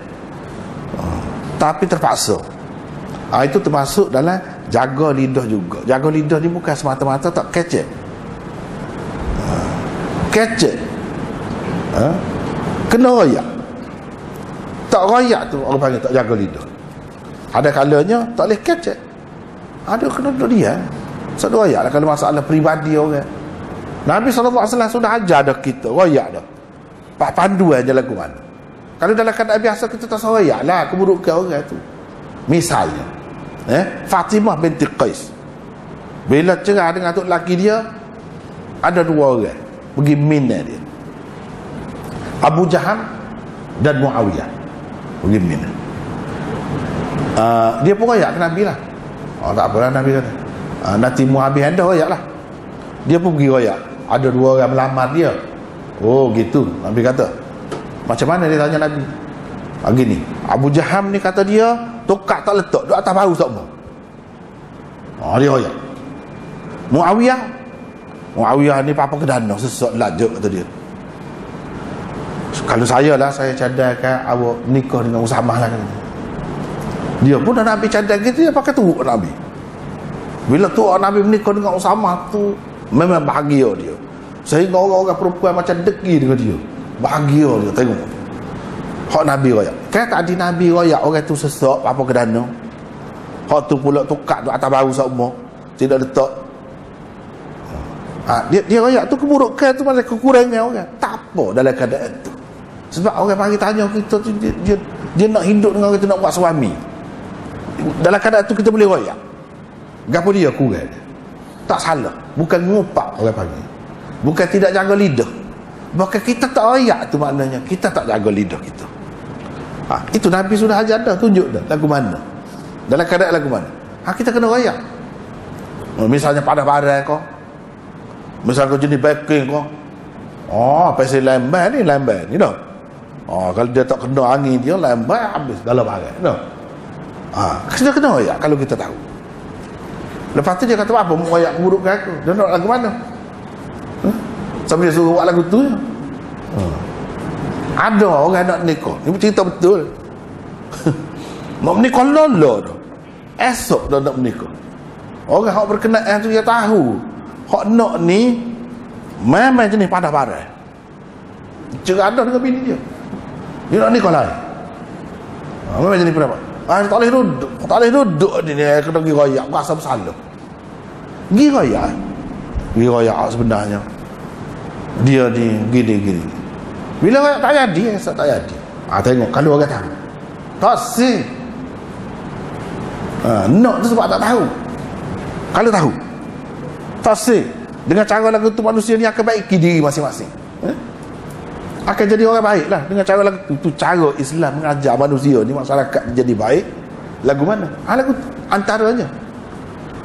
[SPEAKER 1] Tapi terpaksa. Itu termasuk dalam jaga lidah juga. Jaga lidah ni bukan semata-mata tak kecek. Kecek. Kena royak. Tak royak tu orang panggil tak jaga lidah. Ada kalanya tak boleh kecek. Ada kena duduk dia. Tak royak lah kalau masalah peribadi orang. Nabi SAW sudah ajar dah kita royak dah. Pak panduan je lagu mana. Kalau dalam keadaan biasa kita tak royak lah keburukan orang tu. Misalnya Fatimah binti Qais bila cerai dengan atuk lelaki dia, ada dua orang pergi Mina dia, Abu Jaham dan Muawiyah pergi Mina. Dia pun royak ke Nabi lah. Tak apalah Nabi kata, nanti Muawiyah anda royak lah. Dia pun pergi royak, ada dua orang melamar dia. Oh gitu, Nabi kata. Macam mana dia tanya Nabi? Gini, Abu Jaham ni kata dia tukar tak letak duduk atas bahu semua. Dia royak. Muawiyah ni apa kedana sesat lajak kata dia. Kalau saya lah, saya cadangkan awak nikah dengan Usamah lah kata. Dia pun dah Nabi cadang gitu, dia pakai turut Nabi. Bila tu Nabi menikah dengan Usamah tu memang bahagia dia. Sehingga orang-orang perempuan macam degi dengan dia. Bahagia dia tengok. Hak Nabi royak. Kan tadi Nabi royak orang tu sesak apa kedana. Hak tu pula tukar tu atas bahu semua. Tidak letak. Dia royak tu keburukan tu macam kekurangan orang. Tak apa dalam keadaan tu. Sebab orang panggil tanya kita tu dia nak hidup dengan orang tu, nak buat suami. Dalam keadaan tu kita boleh royak. Gapo dia kurang. Tak salah. Bukan ngupak orang panggil. Bukan tidak jaga lidah. Bahkan kita tak royak tu maknanya kita tak jaga lidah kita. Itu Nabi sudah ajar dah, tunjuk dah lagu mana. Dalam keadaan lagu mana. Kita kena royak. Misalnya pada barang kau, Misal kau jenis backing kau, pasal lambat ni dah. Kalau dia tak kena angin dia lambat habis dalam bagai, dah. Kena ya kalau kita tahu. Lepas tu dia kata apa? Mau royak keburukan aku. Dia nak lagu mana? Sampai dia suruh buat lagu tu je. Ada orang nak nikah. Ini cerita betul. Nak menikah lolo tu. Esok dah nak menikah. Orang yang berkenaan tu dia tahu. Hak nak ni memang jenis padah-padah. Ceradah dengan bini dia. Dia nak nikah lain. Memang jenis padah-padah. Tak boleh duduk. Tak boleh duduk dia kena pergi royak. Rasa bersalah. Pergi royak. Pergi royak sebenarnya. Dia ni gini. Bila royak tak jadi, esok tak jadi. Tengok kalau orang tahu. Tak sih. Nak tu sebab tak tahu. Kalau tahu. Tak sih. Dengan cara lagu tu manusia ni akan baiki diri masing-masing. Akan jadi orang baik lah. Dengan cara lagu tu cara Islam mengajar manusia ni masyarakat jadi baik. Lagu mana? Lagu tu antaranya.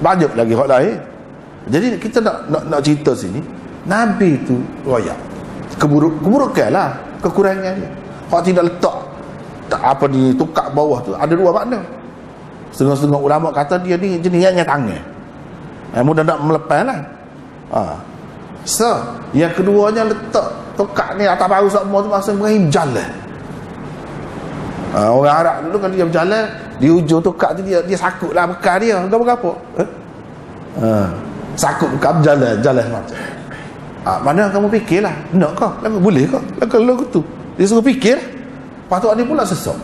[SPEAKER 1] Banyak lagi hak lain. Jadi kita nak cerita sini, Nabi tu royak. Keburukan lah, kekurangan dia. Hak tidak letak apa di tukar bawah tu ada dua makna. Setengah-setengah ulama kata dia ni jenis yang tangan. Mudah nak melepas lah. Yang keduanya letak tukar ni atas bahu semua tu masa Ibrahim jalan. Orang Arab dulu kan dia berjalan di ujung tukar tu dia sakut lah bekal dia. Apa-apa. Sakut bekal jalan macam. Mana kamu fikirlah, nak kau? Boleh kau? Lagu tu. Dia suruh fikir. Lepas tu dia pula sesak.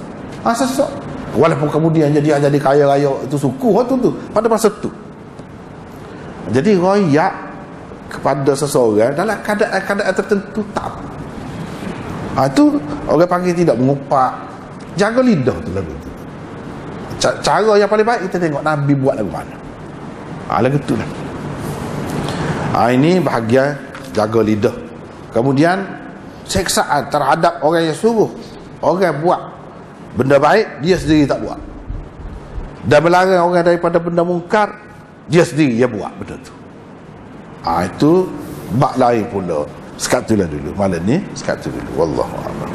[SPEAKER 1] Sesak. Walaupun kemudian jadi kaya raya itu suku waktu tu pada masa tu. Jadi royak kepada seseorang dalam keadaan tertentu tak. Itu orang panggil tidak mengupak. Jaga lidah tu lagu tu. Cara yang paling baik kita tengok Nabi buat lagu mana. Lagu tu lah. Ini bahagian jaga lidah. Kemudian seksaan terhadap orang yang suruh orang buat benda baik, dia sendiri tak buat. Dan melarang orang daripada benda mungkar, dia sendiri dia buat benda tu. Itu bab lain pula. Sekat tu lah dulu. Malam ni sekat tu dulu. Wallahu a'lam.